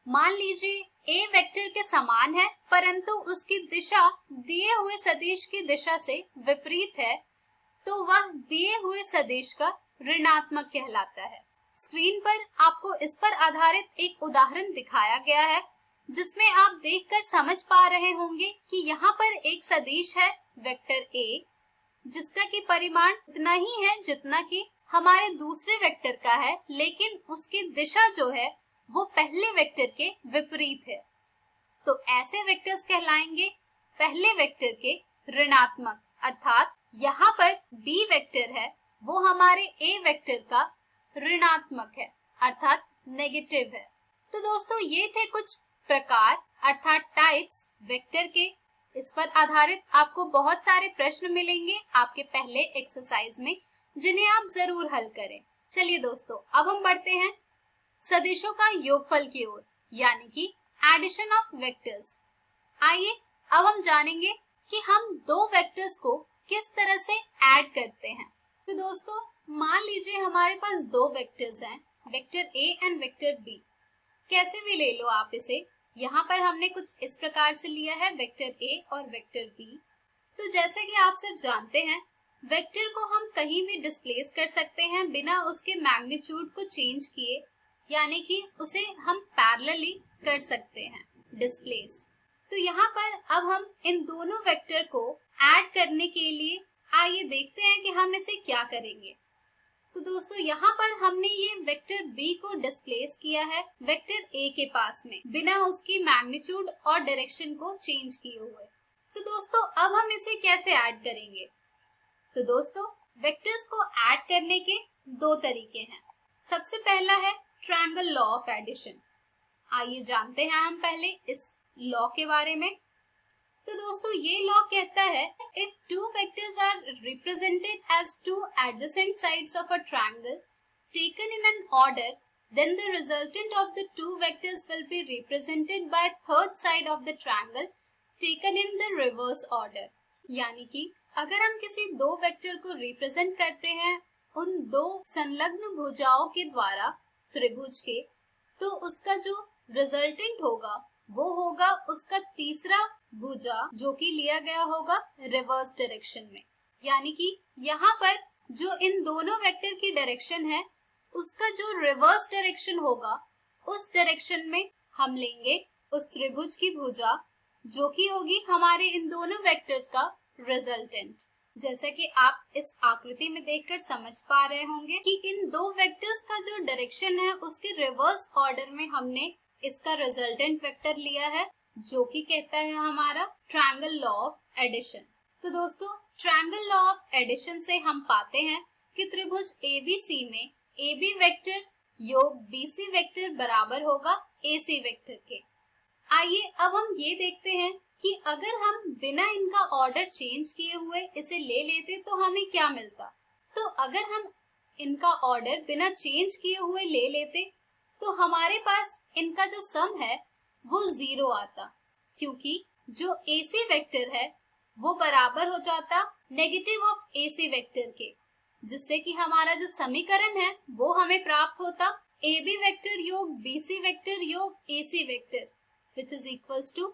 मान लीजिए ए वेक्टर के समान है परंतु उसकी दिशा दिए हुए सदिश की दिशा से विपरीत है, तो वह दिए हुए सदिश का ऋणात्मक कहलाता है। स्क्रीन पर आपको इस पर आधारित एक उदाहरण दिखाया गया है, जिसमें आप देखकर समझ पा रहे होंगे कि यहाँ पर एक सदिश है वेक्टर ए, जिसका कि परिमाण उतना ही है जितना कि हमारे दूसरे वेक्टर का है, लेकिन उसकी दिशा जो है वो पहले वेक्टर के विपरीत है। तो ऐसे वेक्टर्स कहलाएंगे पहले वेक्टर के ऋणात्मक अर्थात यहाँ पर b वेक्टर है वो हमारे a वेक्टर का ऋणात्मक है अर्थात नेगेटिव है। तो दोस्तों ये थे कुछ प्रकार अर्थात टाइप्स वेक्टर के। इस पर आधारित आपको बहुत सारे प्रश्न मिलेंगे आपके पहले एक्सरसाइज में जिन्हें आप जरूर हल करें। चलिए दोस्तों अब हम बढ़ते हैं सदिशों का योगफल की ओर यानी कि एडिशन ऑफ वेक्टर्स। आइए अब हम जानेंगे कि हम दो वेक्टर्स को किस तरह से ऐड करते हैं। तो दोस्तों मान लीजिए हमारे पास दो वेक्टर्स हैं, vector a and vector b। कैसे भी ले लो आप इसे, यहाँ पर हमने कुछ इस प्रकार से लिया है वेक्टर a और वेक्टर b। तो जैसे कि आप सब जानते हैं वेक्टर को हम कहीं भी डिस्प्लेस कर सकते हैं बिना उसके मैग्नीट्यूड को चेंज किए, यानी कि उसे हम पैरेलली कर सकते हैं डिस्प्लेस। तो यहाँ पर अब हम इन दोनों वेक्टर को ऐड करने के लिए आइए देखते हैं कि हम इसे क्या करेंगे। तो दोस्तों यहाँ पर हमने ये वेक्टर b को डिस्प्लेस किया है वेक्टर a के पास में बिना उसकी मैग्नीट्यूड और डायरेक्शन को चेंज किए हुए। तो दोस्तों अब हम इसे कैसे ऐड करेंगे। तो दोस्तों वेक्टर्स को ऐड करने के दो तरीके हैं। सबसे पहला है ट्रायंगल लॉ ऑफ एडिशन। आइए जानते हैं हम पहले इस लॉ के बारे में। तो दोस्तों ये लॉ कहता है if two vectors are represented as two adjacent sides of a triangle taken in an order, then the resultant of the two vectors will be represented by third side of the triangle taken in the reverse order। यानी कि अगर हम किसी दो vector को represent करते हैं उन दो संलग्न भुजाओं के द्वारा त्रिभुज के, तो उसका जो रिजल्टेंट होगा वो होगा उसका तीसरा भुजा जो कि लिया गया होगा रिवर्स डायरेक्शन में। यानी कि यहाँ पर जो इन दोनों वेक्टर की डायरेक्शन है उसका जो रिवर्स डायरेक्शन होगा उस डायरेक्शन में हम लेंगे उस त्रिभुज की भुजा जो कि होगी हमारे इन दोनों वेक्टर्स का रिजल्टेंट। जैसा कि आप इस आकृति में देखकर समझ पा रहे होंगे कि इन दो वेक्टर्स का जो डायरेक्शन है उसके रिवर्स ऑर्डर में हमने इसका रिजल्टेंट वेक्टर लिया है जो कि कहता है हमारा ट्रायंगल लॉ ऑफ एडिशन। तो दोस्तों ट्रायंगल लॉ ऑफ एडिशन से हम पाते हैं कि त्रिभुज ABC में AB वेक्टर योग BC वेक्टर बराबर होगा AC वेक्टर के। आइए अब हम ये देखते हैं कि अगर हम बिना इनका ऑर्डर चेंज किए हुए इसे ले लेते तो हमें क्या मिलता। तो अगर हम इनका ऑर्डर बिना चेंज किए हुए ले लेते तो हमारे पास इनका जो सम है वो 0 आता, क्योंकि जो AC वेक्टर है वो बराबर हो जाता नेगेटिव ऑफ AC वेक्टर के, जिससे कि हमारा जो समीकरण है वो हमें प्राप्त होता AB वेक्टर योग BC वेक्टर योग AC vector which is equals to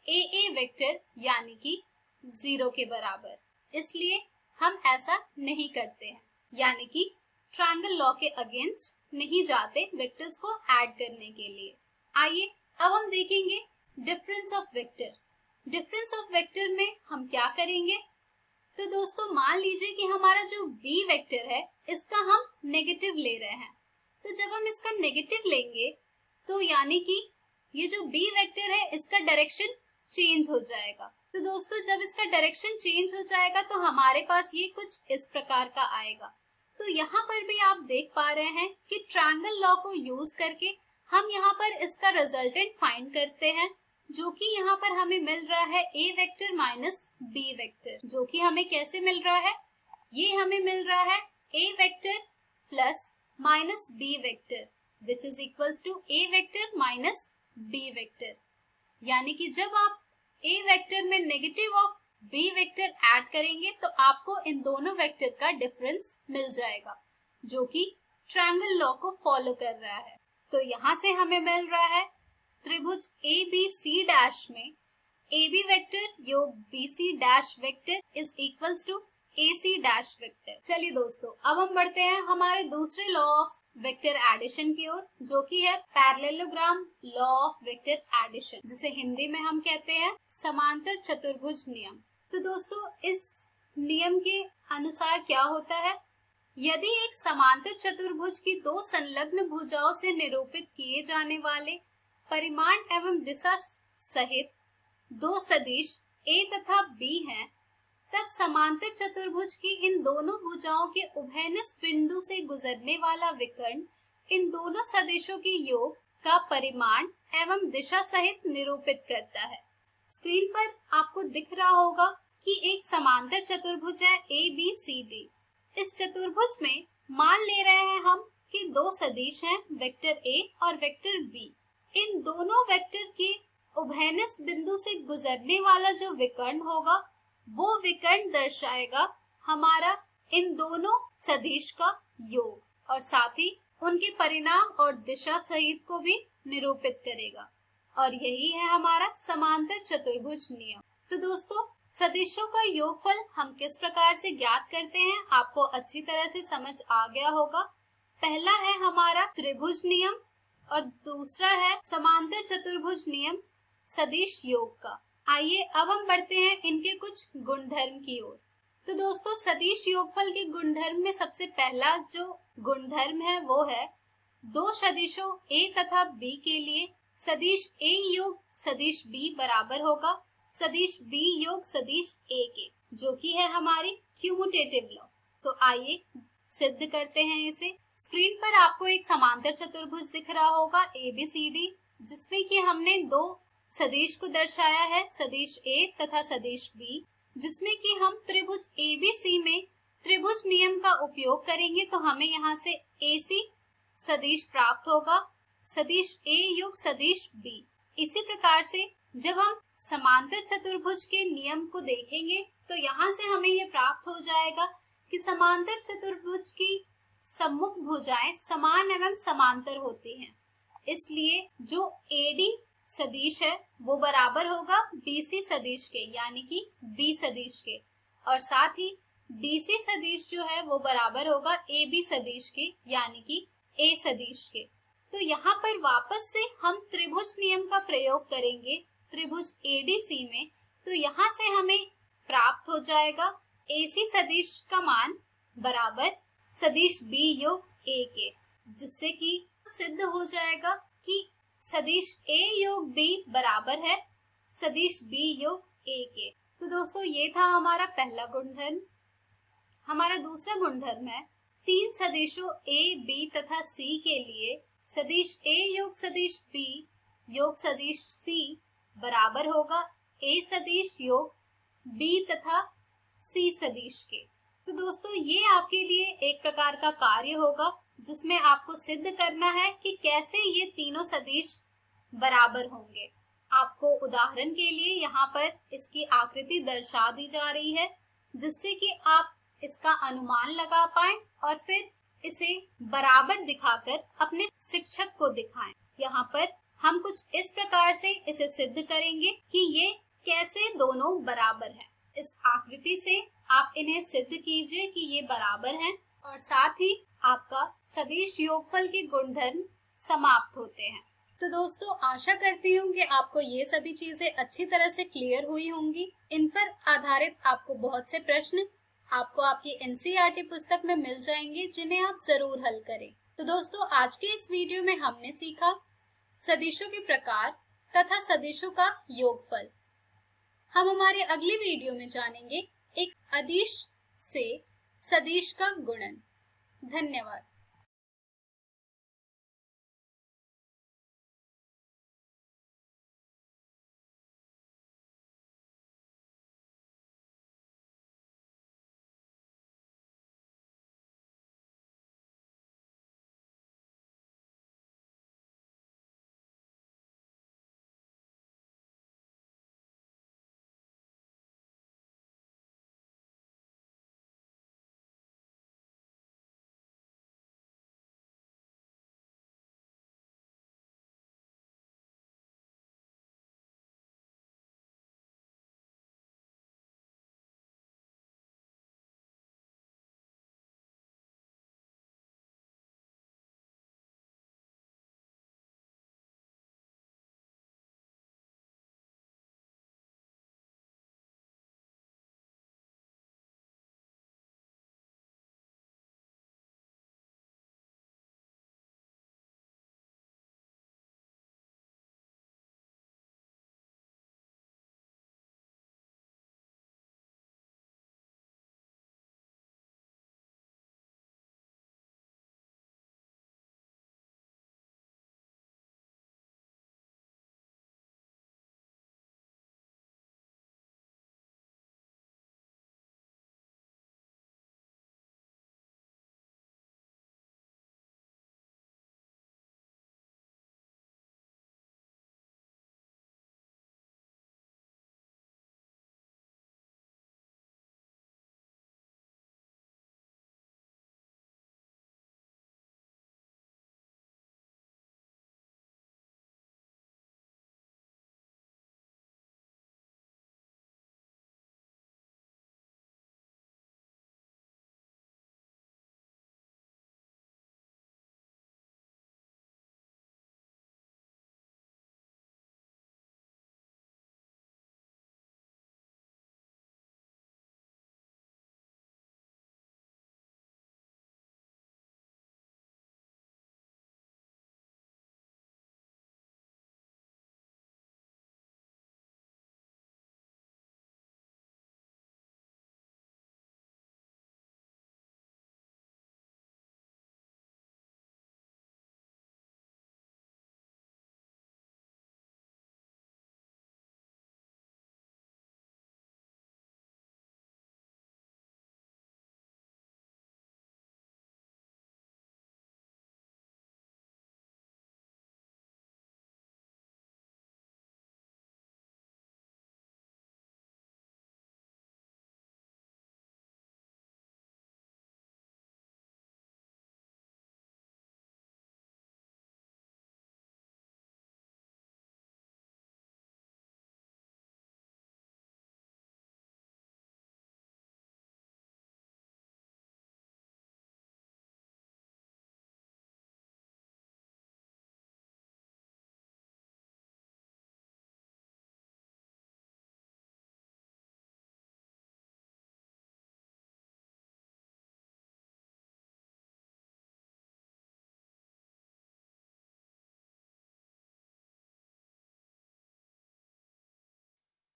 AA vector यानी कि 0 के बराबर। इसलिए हम ऐसा नहीं करते हैं, यानी कि ट्रायंगल लॉ के अगेंस्ट नहीं जाते वेक्टर्स को ऐड करने के लिए। आइए अब हम देखेंगे difference of vector. Difference of vector में हम क्या करेंगे। तो दोस्तों मान लीजिए कि हमारा जो b वेक्टर है इसका हम नेगेटिव ले रहे हैं। तो जब हम इसका नेगेटिव लेंगे तो यानी कि ये जो b वेक्टर है इसका डायरेक्शन चेंज हो जाएगा। तो दोस्तों जब इसका डायरेक्शन चेंज हो जाएगा तो हमारे पास ये कुछ इस प्रकार का आएगा। तो यहाँ पर भी आप देख पा रहे हैं कि ट्रायंगल लॉ को यूज करके हम यहाँ पर इसका रिजल्टेंट फाइंड करते हैं जो कि यहाँ पर हमें मिल रहा है a vector minus b vector, जो कि हमें कैसे मिल रहा है, ये हमें मिल रहा है a vector plus minus b vector which is equals to a vector minus b vector. यानी कि जब आप a वेक्टर में negative of b vector add करेंगे तो आपको इन दोनों वेक्टर का डिफरेंस मिल जाएगा जो कि ट्रायंगल लॉ को फॉलो कर रहा है। तो यहाँ से हमें मिल रहा है त्रिभुज ABC डैश में AB वेक्टर योग BC dash vector is equals to AC dash vector. चलिए दोस्तों अब हम बढ़ते हैं हमारे दूसरे लॉ ऑफ वेक्टर एडिशन की ओर जो कि है parallelogram law of vector addition, जिसे हिंदी में हम कहते हैं समांतर चतुर्भुज नियम। तो दोस्तों इस नियम के अनुसार क्या होता है, यदि एक समांतर चतुर्भुज की दो संलग्न भुजाओं से निरूपित किए जाने वाले परिमाण एवं दिशा सहित दो सदिश A तथा B हैं, तब समांतर चतुर्भुज की इन दोनों भुजाओं के उभयनिष्ठ बिंदु से गुजरने वाला विकर्ण इन दोनों सदिशों के योग का परिमाण एवं दिशा सहित निरूपित करता है। स्क्रीन पर आपको दिख रहा होगा कि एक समांतर चतुर्भुज है ABCD। इस चतुर्भुज में मान ले रहे हैं हम कि दो सदिश हैं, वेक्टर A और वेक्टर B। इन दोनों वेक्टर के उभयनिष्ठ बिंदु से गुजरने वाला जो विकर्ण होगा वो विकर्ण दर्शाएगा हमारा इन दोनों सदिश का योग और साथ ही उनके परिणाम और दिशा सहित को भी निरूपित करेगा। और यही है हमारा समांतर चतुर्भुज नियम। तो दोस्तों, सदिशों का योगफल हम किस प्रकार से ज्ञात करते हैं, आपको अच्छी तरह से समझ आ गया होगा। पहला है हमारा त्रिभुज नियम और दूसरा है समांतर चतुर्भुज नियम सदिश योग का। आइए अब हम बढ़ते हैं इनके कुछ गुणधर्म की ओर। तो दोस्तों, सदिश योगफल के गुणधर्म में सबसे पहला जो गुणधर्म है वो है दो सदिशों A तथा B के लिए सदिश A योग सदिश B बराबर होगा सदिश B योग सदिश A के, जो कि है हमारी क्यूमुटेटिव लॉ। तो आइए सिद्ध करते हैं इसे। स्क्रीन पर आपको एक समांतर चतुर्भुज दिख रहा होगा ABCD, जिसमें कि हमने दो सदिश को दर्शाया है, सदिश A तथा सदिश B, जिसमें कि हम त्रिभुज ABC में त्रिभुज नियम का उपयोग करेंगे तो हमें यहाँ से AC सदिश प्राप्त होगा सदिश A योग सदिश B। इसी प्रकार से जब हम समांतर चतुर्भुज के नियम को देखेंगे तो यहाँ से हमें ये प्राप्त हो जाएगा कि समांतर चतुर्भुज की सम्मुख भुजाएं समान एवं समांतर होती हैं, इसलिए जो AD सदिश है वो बराबर होगा BC सदिश के यानी कि B सदिश के, और साथ ही DC सदिश जो है वो बराबर होगा AB सदिश के यानी कि A सदिश के। तो यहाँ पर वापस से हम त्रिभुज नियम का प्रयोग करेंगे त्रिभुज ADC में, तो यहाँ से हमें प्राप्त हो जाएगा AC सदिश का मान बराबर सदिश B योग A के, जिससे कि सिद्ध हो जाएगा कि सदिश A योग B बराबर है सदिश B योग A के। तो दोस्तों, ये था हमारा पहला गुणधर्म। हमारा दूसरा गुणधर्म है तीन सदिशों A, B तथा C के लिए सदिश A योग सदिश B योग सदिश C बराबर होगा A सदिश योग B तथा C सदिश के। तो दोस्तों, ये आपके लिए एक प्रकार का कार्य होगा जिसमें आपको सिद्ध करना है कि कैसे ये तीनों सदिश बराबर होंगे। आपको उदाहरण के लिए यहाँ पर इसकी आकृति दर्शा दी जा रही है, जिससे कि आप इसका अनुमान लगा पाएं और फिर इसे बराबर दिखाकर अपने शिक्षक को दिखाएं। यहाँ पर हम कुछ इस प्रकार से इसे सिद्ध करेंगे कि ये कैसे दोनों बराबर हैं। इस आकृति से आप इन्हें सिद्ध कीजिए कि ये बराबर हैं और साथ ही आपका सदिश योगफल के गुणधर्म समाप्त होते हैं। तो दोस्तों, आशा करती हूँ कि आपको ये सभी चीजें अच्छी तरह से क्लियर हुई होंगी। इन पर आधारित आपको बहुत से प्रश्न आपको आपकी NCERT पुस्तक में मिल जाएंगे, जिन्हें आप जरूर हल करें। तो दोस्तों, आज के इस वीडियो में हमने सीखा सदिशों के प्रकार तथा सदिशों का योगफल। हम हमारे अगली वीडियो में जानेंगे एक अदिश से सदिश का गुणन। धन्यवाद।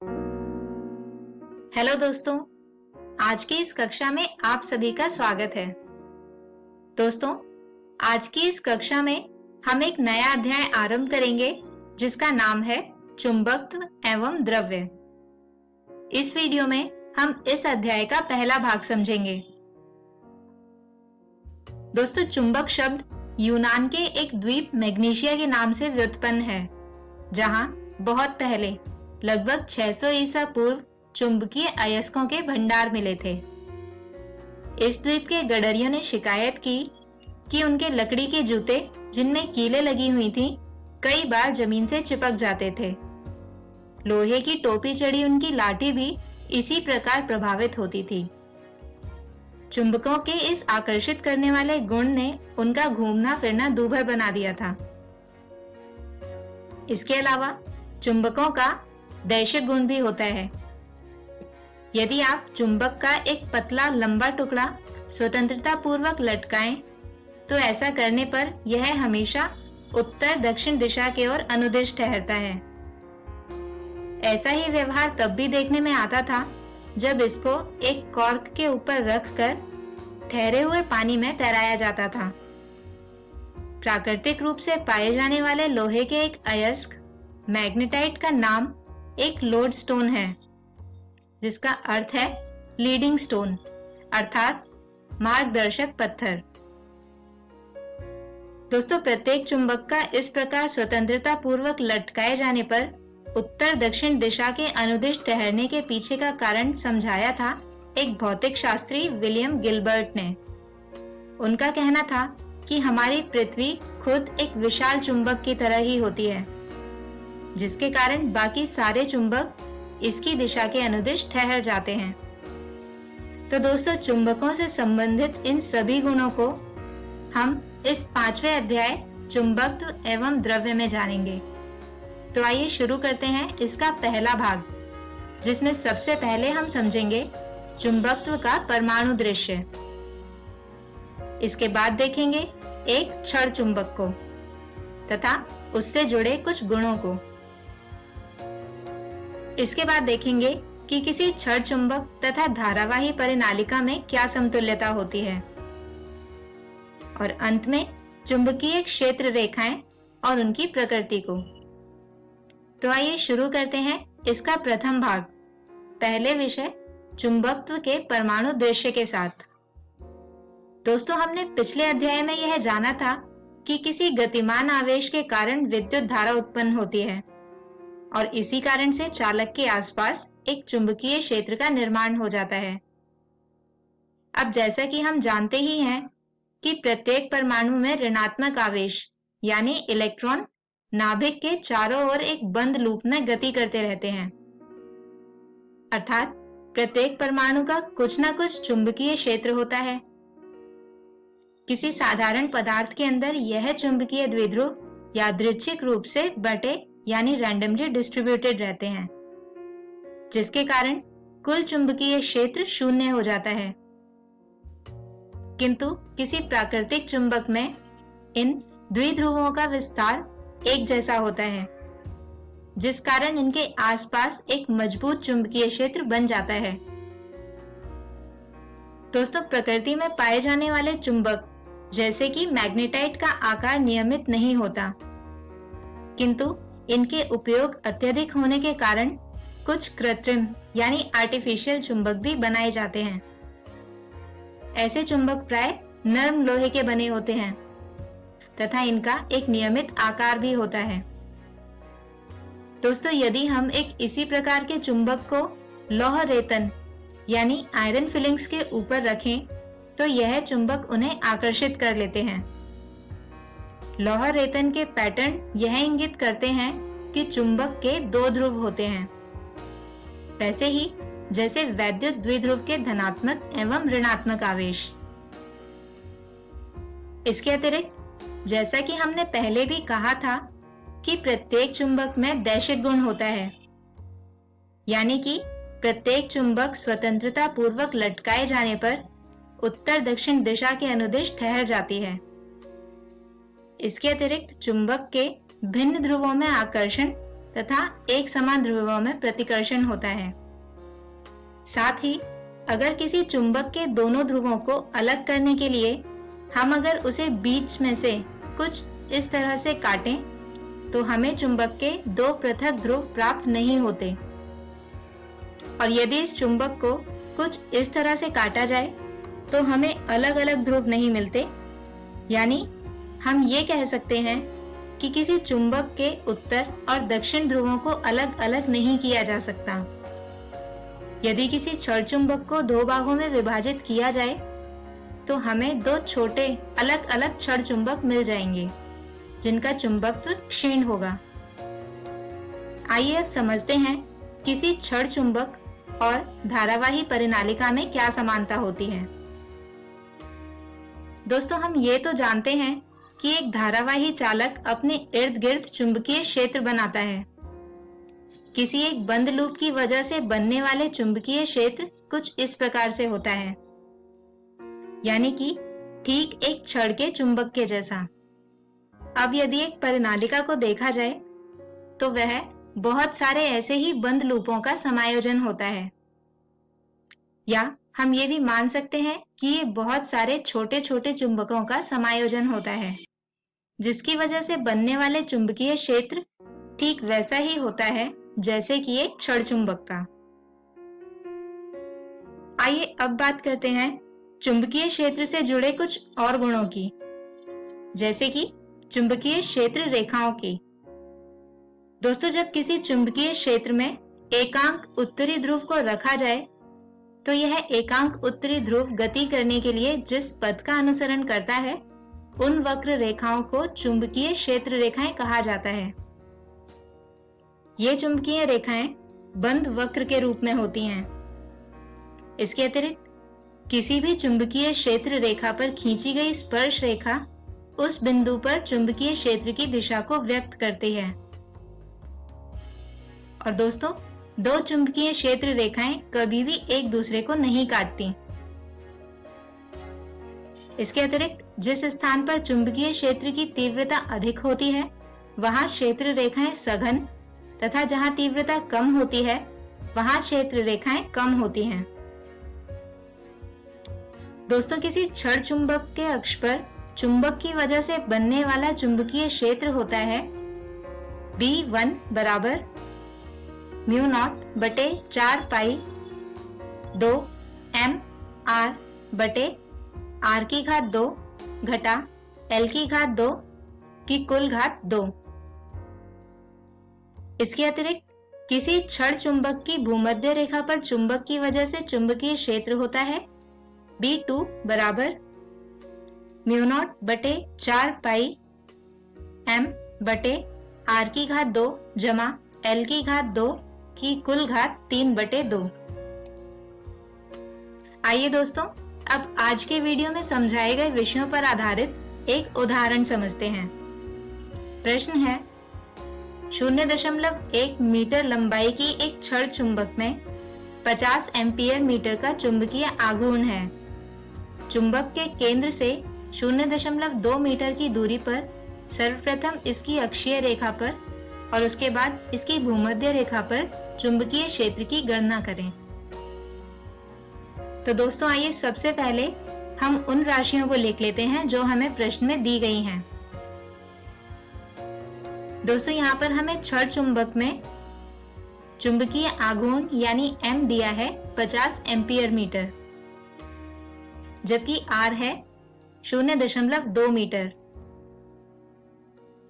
हेलो दोस्तों, आज की इस कक्षा में आप सभी का स्वागत है। दोस्तों, आज की इस कक्षा में हम एक नया अध्याय आरंभ करेंगे जिसका नाम है चुंबकत्व एवं द्रव्य। इस वीडियो में हम इस अध्याय का पहला भाग समझेंगे। दोस्तों, चुंबक शब्द यूनान के एक द्वीप मैग्नीशिया के नाम से व्युत्पन्न है, जहां बहुत पहले लगभग 600 ईसा पूर्व चुंबकीय अयस्कों के भंडार मिले थे। इस द्वीप के गडरियों ने शिकायत की कि उनके लकड़ी के जूते जिनमें कीलें लगी हुई थीं, कई बार जमीन से चिपक जाते थे। लोहे की टोपी चढ़ी उनकी लाठी भी इसी प्रकार प्रभावित होती थी। चुंबकों के इस आकर्षित करने वाले गुण ने उनका घूमना फिरना दूभर बना दिया था। इसके अलावा चुंबकों का दैशिक गुण भी होता है। यदि आप चुंबक का एक पतला लंबा टुकड़ा स्वतंत्रता पूर्वक लटकाएं, तो ऐसा करने पर यह हमेशा उत्तर दक्षिण दिशा की ओर अनुदिश ठहरता है। ऐसा ही व्यवहार तब भी देखने में आता था जब इसको एक कॉर्क के ऊपर रखकर ठहरे हुए पानी में तैराया जाता था। प्राकृतिक रूप से पाए जाने वाले लोहे के एक अयस्क मैग्नेटाइट का नाम एक लोड स्टोन है, जिसका अर्थ है लीडिंग स्टोन अर्थात मार्गदर्शक पत्थर। दोस्तों, प्रत्येक चुंबक का इस प्रकार स्वतंत्रता पूर्वक लटकाए जाने पर उत्तर दक्षिण दिशा के अनुदिश ठहरने के पीछे का कारण समझाया था एक भौतिक शास्त्री विलियम गिलबर्ट ने। उनका कहना था कि हमारी पृथ्वी खुद एक विशाल चुंबक की तरह ही होती है, जिसके कारण बाकी सारे चुंबक इसकी दिशा के अनुदिश ठहर जाते हैं। तो दोस्तों, चुंबकों से संबंधित इन सभी गुणों को हम इस 5वें अध्याय चुंबकत्व एवं द्रव्य में जानेंगे। तो आइए शुरू करते हैं इसका पहला भाग, जिसमें सबसे पहले हम समझेंगे चुंबकत्व का परमाणु दृश्य। इसके बाद देखेंगे एक छड़ चुंबक को तथा उससे जुड़े कुछ गुणों को। इसके बाद देखेंगे कि किसी छड़ चुंबक तथा धारावाही परिनालिका में क्या समतुल्यता होती है। और अंत में चुंबकीय क्षेत्र रेखाएं और उनकी प्रकृति को। तो आइए शुरू करते हैं इसका प्रथम भाग, पहले विषय चुंबकत्व के परमाणु दृश्य के साथ। दोस्तों, हमने पिछले अध्याय में यह जाना था कि किसी गतिमान आवेश के कारण विद्युत धारा उत्पन्न होती है और इसी कारण से चालक के आसपास एक चुंबकीय क्षेत्र का निर्माण हो जाता है। अब जैसा कि हम जानते ही हैं कि प्रत्येक परमाणु में ऋणात्मक आवेश यानी इलेक्ट्रॉन नाभिक के चारों ओर एक बंद लूप में गति करते रहते हैं, अर्थात प्रत्येक परमाणु का कुछ न कुछ चुंबकीय क्षेत्र होता है। किसी साधारण पदार्थ के अंदर यह चुंबकीय द्विध्रुव यादृच्छिक रूप से बटे यानी रैंडमली डिस्ट्रीब्यूटेड रहते हैं, जिसके कारण कुल चुंबकीय क्षेत्र शून्य हो जाता है। किंतु किसी प्राकृतिक चुंबक में इन द्विध्रुवों का विस्तार एक जैसा होता है, जिस कारण इनके आसपास एक मजबूत चुंबकीय क्षेत्र बन जाता है। दोस्तों, प्रकृति में पाए जाने वाले चुंबक जैसे कि मैग्नेटाइट का आकार नियमित नहीं होता, किंतु इनके उपयोग अत्यधिक होने के कारण कुछ कृत्रिम यानी आर्टिफिशियल चुंबक भी बनाए जाते हैं। ऐसे चुंबक प्राय नरम लोहे के बने होते हैं तथा इनका एक नियमित आकार भी होता है। दोस्तों, यदि हम एक इसी प्रकार के चुंबक को लौह रेतन यानी आयरन फिलिंग्स के ऊपर रखें, तो यह चुंबक उन्हें आकर्षित कर लेते हैं। लौह रेतन के पैटर्न यह इंगित करते हैं कि चुंबक के दो ध्रुव होते हैं, वैसे ही जैसे वैद्युत द्विध्रुव के धनात्मक एवं ऋणात्मक आवेश। इसके अतिरिक्त जैसा कि हमने पहले भी कहा था कि प्रत्येक चुंबक में दैशिक गुण होता है, यानी कि प्रत्येक चुंबक स्वतंत्रता पूर्वक लटकाए जाने पर उत्तर दक्षिण दिशा के अनुदिश ठहर जाती है। इसके अतिरिक्त चुंबक के भिन्न ध्रुवों में आकर्षण तथा एक समान ध्रुवों में प्रतिकर्षण होता है। साथ ही अगर किसी चुंबक के दोनों ध्रुवों को अलग करने के लिए हम अगर उसे बीच में से कुछ इस तरह से काटें तो हमें चुंबक के दो पृथक ध्रुव प्राप्त नहीं होते। और यदि इस चुंबक को कुछ इस तरह से काटा जाए तो हमें अलग अलग ध्रुव नहीं मिलते। यानी हम ये कह सकते हैं कि किसी चुंबक के उत्तर और दक्षिण ध्रुवों को अलग अलग नहीं किया जा सकता। यदि किसी छड़ चुंबक को दो भागों में विभाजित किया जाए तो हमें दो छोटे अलग अलग छड़ चुंबक मिल जाएंगे जिनका चुंबकत्व क्षीण होगा। आइए अब समझते हैं किसी छड़ चुंबक और धारावाही परिनालिका में क्या समानता होती है। दोस्तों, हम ये तो जानते हैं कि एक धारावाही चालक अपने इर्द गिर्द चुंबकीय क्षेत्र बनाता है। किसी एक बंद लूप की वजह से बनने वाले चुंबकीय क्षेत्र कुछ इस प्रकार से होता है, यानी कि ठीक एक छड़ के चुंबक के जैसा। अब यदि एक परिनालिका को देखा जाए तो वह बहुत सारे ऐसे ही बंद लूपों का समायोजन होता है, या हम ये भी मान सकते हैं कि ये बहुत सारे छोटे छोटे चुंबकों का समायोजन होता है, जिसकी वजह से बनने वाले चुंबकीय क्षेत्र ठीक वैसा ही होता है जैसे कि एक छड़ चुंबक का। आइए अब बात करते हैं चुंबकीय क्षेत्र से जुड़े कुछ और गुणों की, जैसे कि चुंबकीय क्षेत्र रेखाओं की। दोस्तों, जब किसी चुंबकीय क्षेत्र में एकांक उत्तरी ध्रुव को रखा जाए तो यह एकांक उत्तरी ध्रुव गति करने के लिए जिस पथ का अनुसरण करता है उन वक्र रेखाओं को चुंबकीय क्षेत्र रेखाएं कहा जाता है। ये चुंबकीय रेखाएं बंद वक्र के रूप में होती हैं। इसके अतिरिक्त किसी भी चुंबकीय क्षेत्र रेखा पर खींची गई स्पर्श रेखा उस बिंदु पर चुंबकीय क्षेत्र की दिशा को व्यक्त करती है। और दोस्तों, दो चुंबकीय क्षेत्र रेखाएं कभी भी एक दूसरे को नहीं काटती। इसके अतिरिक्त जिस स्थान पर चुंबकीय क्षेत्र की तीव्रता अधिक होती है वहां क्षेत्र रेखाएं सघन तथा जहां तीव्रता कम होती है वहां क्षेत्र रेखाएं कम होती हैं। दोस्तों, किसी छड़ चुंबक के अक्ष पर चुंबक की वजह से बनने वाला चुंबकीय क्षेत्र होता है B1 बराबर μ0/4 पाई 2 m/r/2 घटा l/2 की कुल घात 2। इसके अतिरिक्त किसी छड़ चुंबक की भूमध्य रेखा पर चुंबक की वजह से चुंबकीय क्षेत्र होता है B2 बराबर μ0/4 पाई m/r/2 जमा l/2 की कुल घात 3/2। आइए दोस्तों, अब आज के वीडियो में समझाए गए विषयों पर आधारित एक उदाहरण समझते हैं। प्रश्न है, 0.1 मीटर लंबाई की एक छड़ चुंबक में 50 एम्पीयर मीटर का चुंबकीय आघूर्ण है। चुंबक के केंद्र से 0.2 मीटर की दूरी पर सर्वप्रथम इसकी अक्षीय रेखा पर और उसके बाद इसकी भूमध्य रेखा पर चुंबकीय क्षेत्र की गणना करें। तो दोस्तों, आइए सबसे पहले हम उन राशियों को लिख लेते हैं जो हमें प्रश्न में दी गई हैं। दोस्तों, यहाँ पर हमें छड़ चुंबक में चुंबकीय आघूर्ण यानी M दिया है 50 एम्पीयर मीटर, जबकि R है 0.2 मीटर।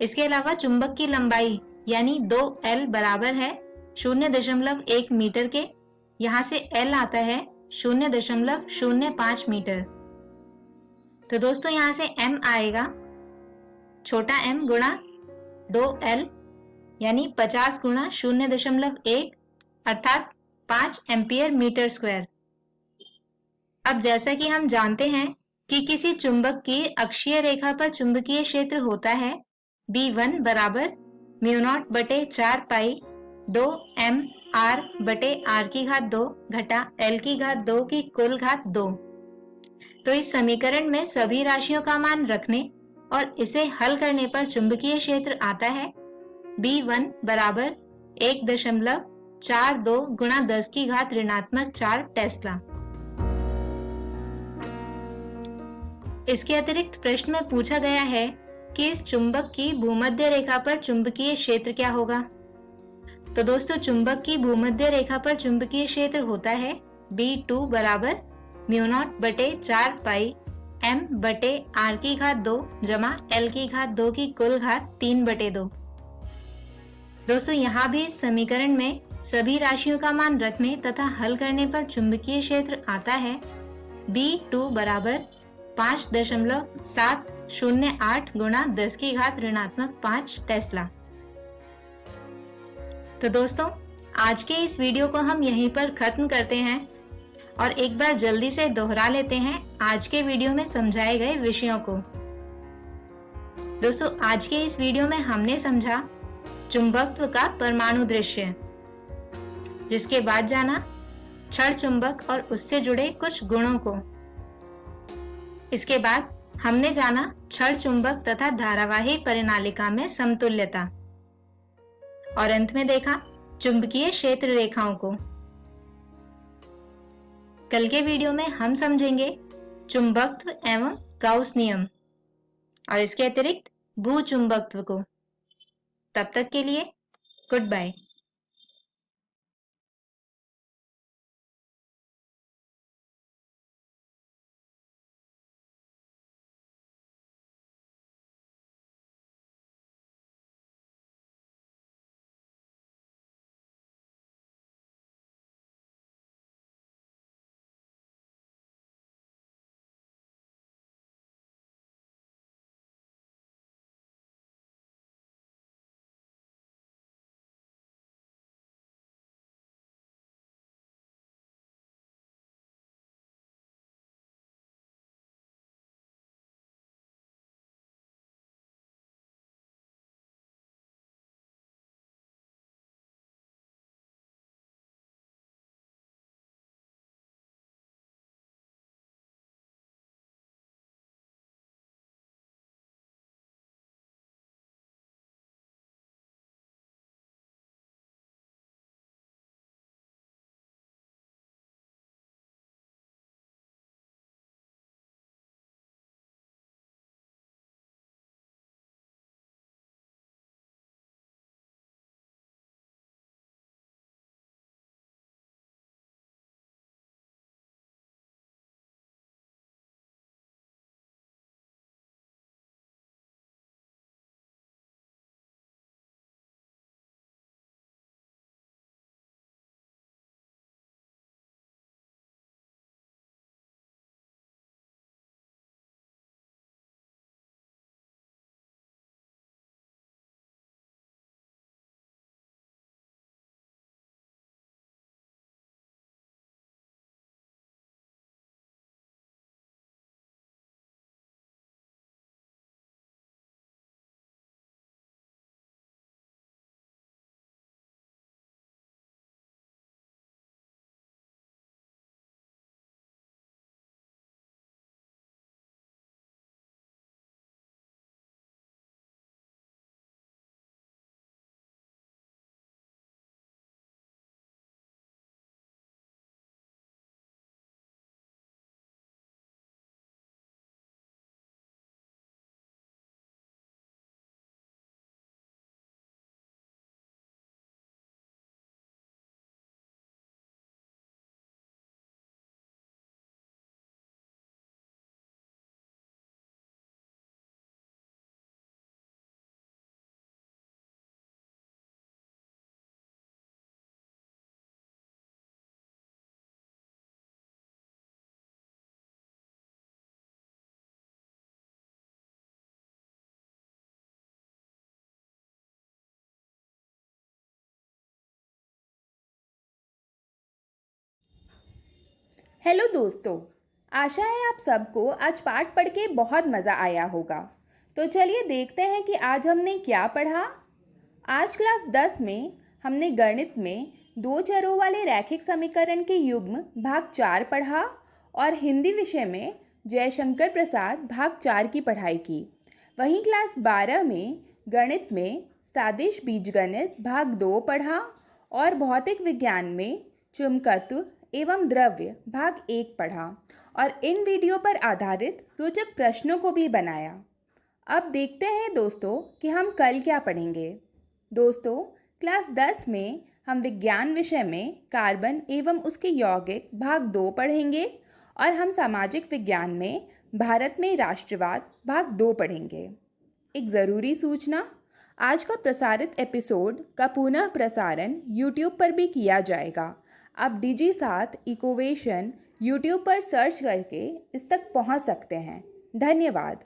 इसके अलावा चुंबक की लंबाई यानी 2L बराबर है 0.1 मीटर के, यहाँ से L आता है 0.05 मीटर। तो दोस्तों, यहाँ से M आएगा छोटा m गुणा 2L यानी 50 गुणा 0.1 अर्थात 5 एम्पीयर मीटर स्क्वायर। अब जैसा कि हम जानते हैं कि किसी चुंबक की अक्षीय रेखा पर चुंबकीय क्षेत्र होता है B1 बराबर μ0/4 पाई 2 m/r/2 घटा l/2 की कुल घात 2। तो इस समीकरण में सभी राशियों का मान रखने और इसे हल करने पर चुंबकीय क्षेत्र आता है B1 बराबर 1.42 गुणा 10 की घात ऋणात्मक 4 टेस्ला। इसके अतिरिक्त प्रश्न में पूछा गया है कि इस चुंबक की भूमध्य रेखा पर चुंबकीय क्षेत्र क्या होगा। तो दोस्तों, चुंबक की भूमध्य रेखा पर चुंबकीय क्षेत्र होता है B2 बराबर μ0/4 पाई m/r² जमा l² की कुल घात 3/2। दोस्तों, यहाँ भी इस समीकरण में सभी राशियों का मान रखने तथा हल करने पर चुंबकीय क्षेत्र आता है B2 बराबर 5.708 गुणा 10 की घात ऋणात्मक 5 टेस्ला। तो दोस्तों, आज के इस वीडियो को हम यहीं पर खत्म करते हैं और एक बार जल्दी से दोहरा लेते हैं आज के वीडियो में समझाए गए विषयों को। दोस्तों, आज के इस वीडियो में हमने समझा चुंबकत्व का परमाणु दृश्य, जिसके बाद जाना क्षण चुंबक और उससे जुड़े कुछ गुणों को। इसके बाद हमने जाना क्षण चुंबक तथा धारावाही परिनालिका में समतुल्यता और अंत में देखा चुंबकीय क्षेत्र रेखाओं को। कल के वीडियो में हम समझेंगे चुंबकत्व एवं गाउस नियम और इसके अतिरिक्त भूचुंबकत्व को। तब तक के लिए गुड बाय। हेलो दोस्तों, आशा है आप सबको आज पाठ पढ़ के बहुत मज़ा आया होगा। तो चलिए देखते हैं कि आज हमने क्या पढ़ा। आज क्लास 10 में हमने गणित में दो चरों वाले रैखिक समीकरण के युग्म भाग 4 पढ़ा और हिंदी विषय में जयशंकर प्रसाद भाग 4 की पढ़ाई की। वहीं क्लास 12 में गणित में सदिश बीजगणित भाग 2 पढ़ा और भौतिक विज्ञान में चुंबकत्व एवं द्रव्य भाग 1 पढ़ा और इन वीडियो पर आधारित रोचक प्रश्नों को भी बनाया। अब देखते हैं दोस्तों कि हम कल क्या पढ़ेंगे। दोस्तों, क्लास 10 में हम विज्ञान विषय में कार्बन एवं उसके यौगिक भाग 2 पढ़ेंगे और हम सामाजिक विज्ञान में भारत में राष्ट्रवाद भाग 2 पढ़ेंगे। एक ज़रूरी सूचना, आज का प्रसारित एपिसोड का पुनः प्रसारण YouTube पर भी किया जाएगा। आप DigiSat इकोवेशन YouTube पर सर्च करके इस तक पहुंच सकते हैं। धन्यवाद।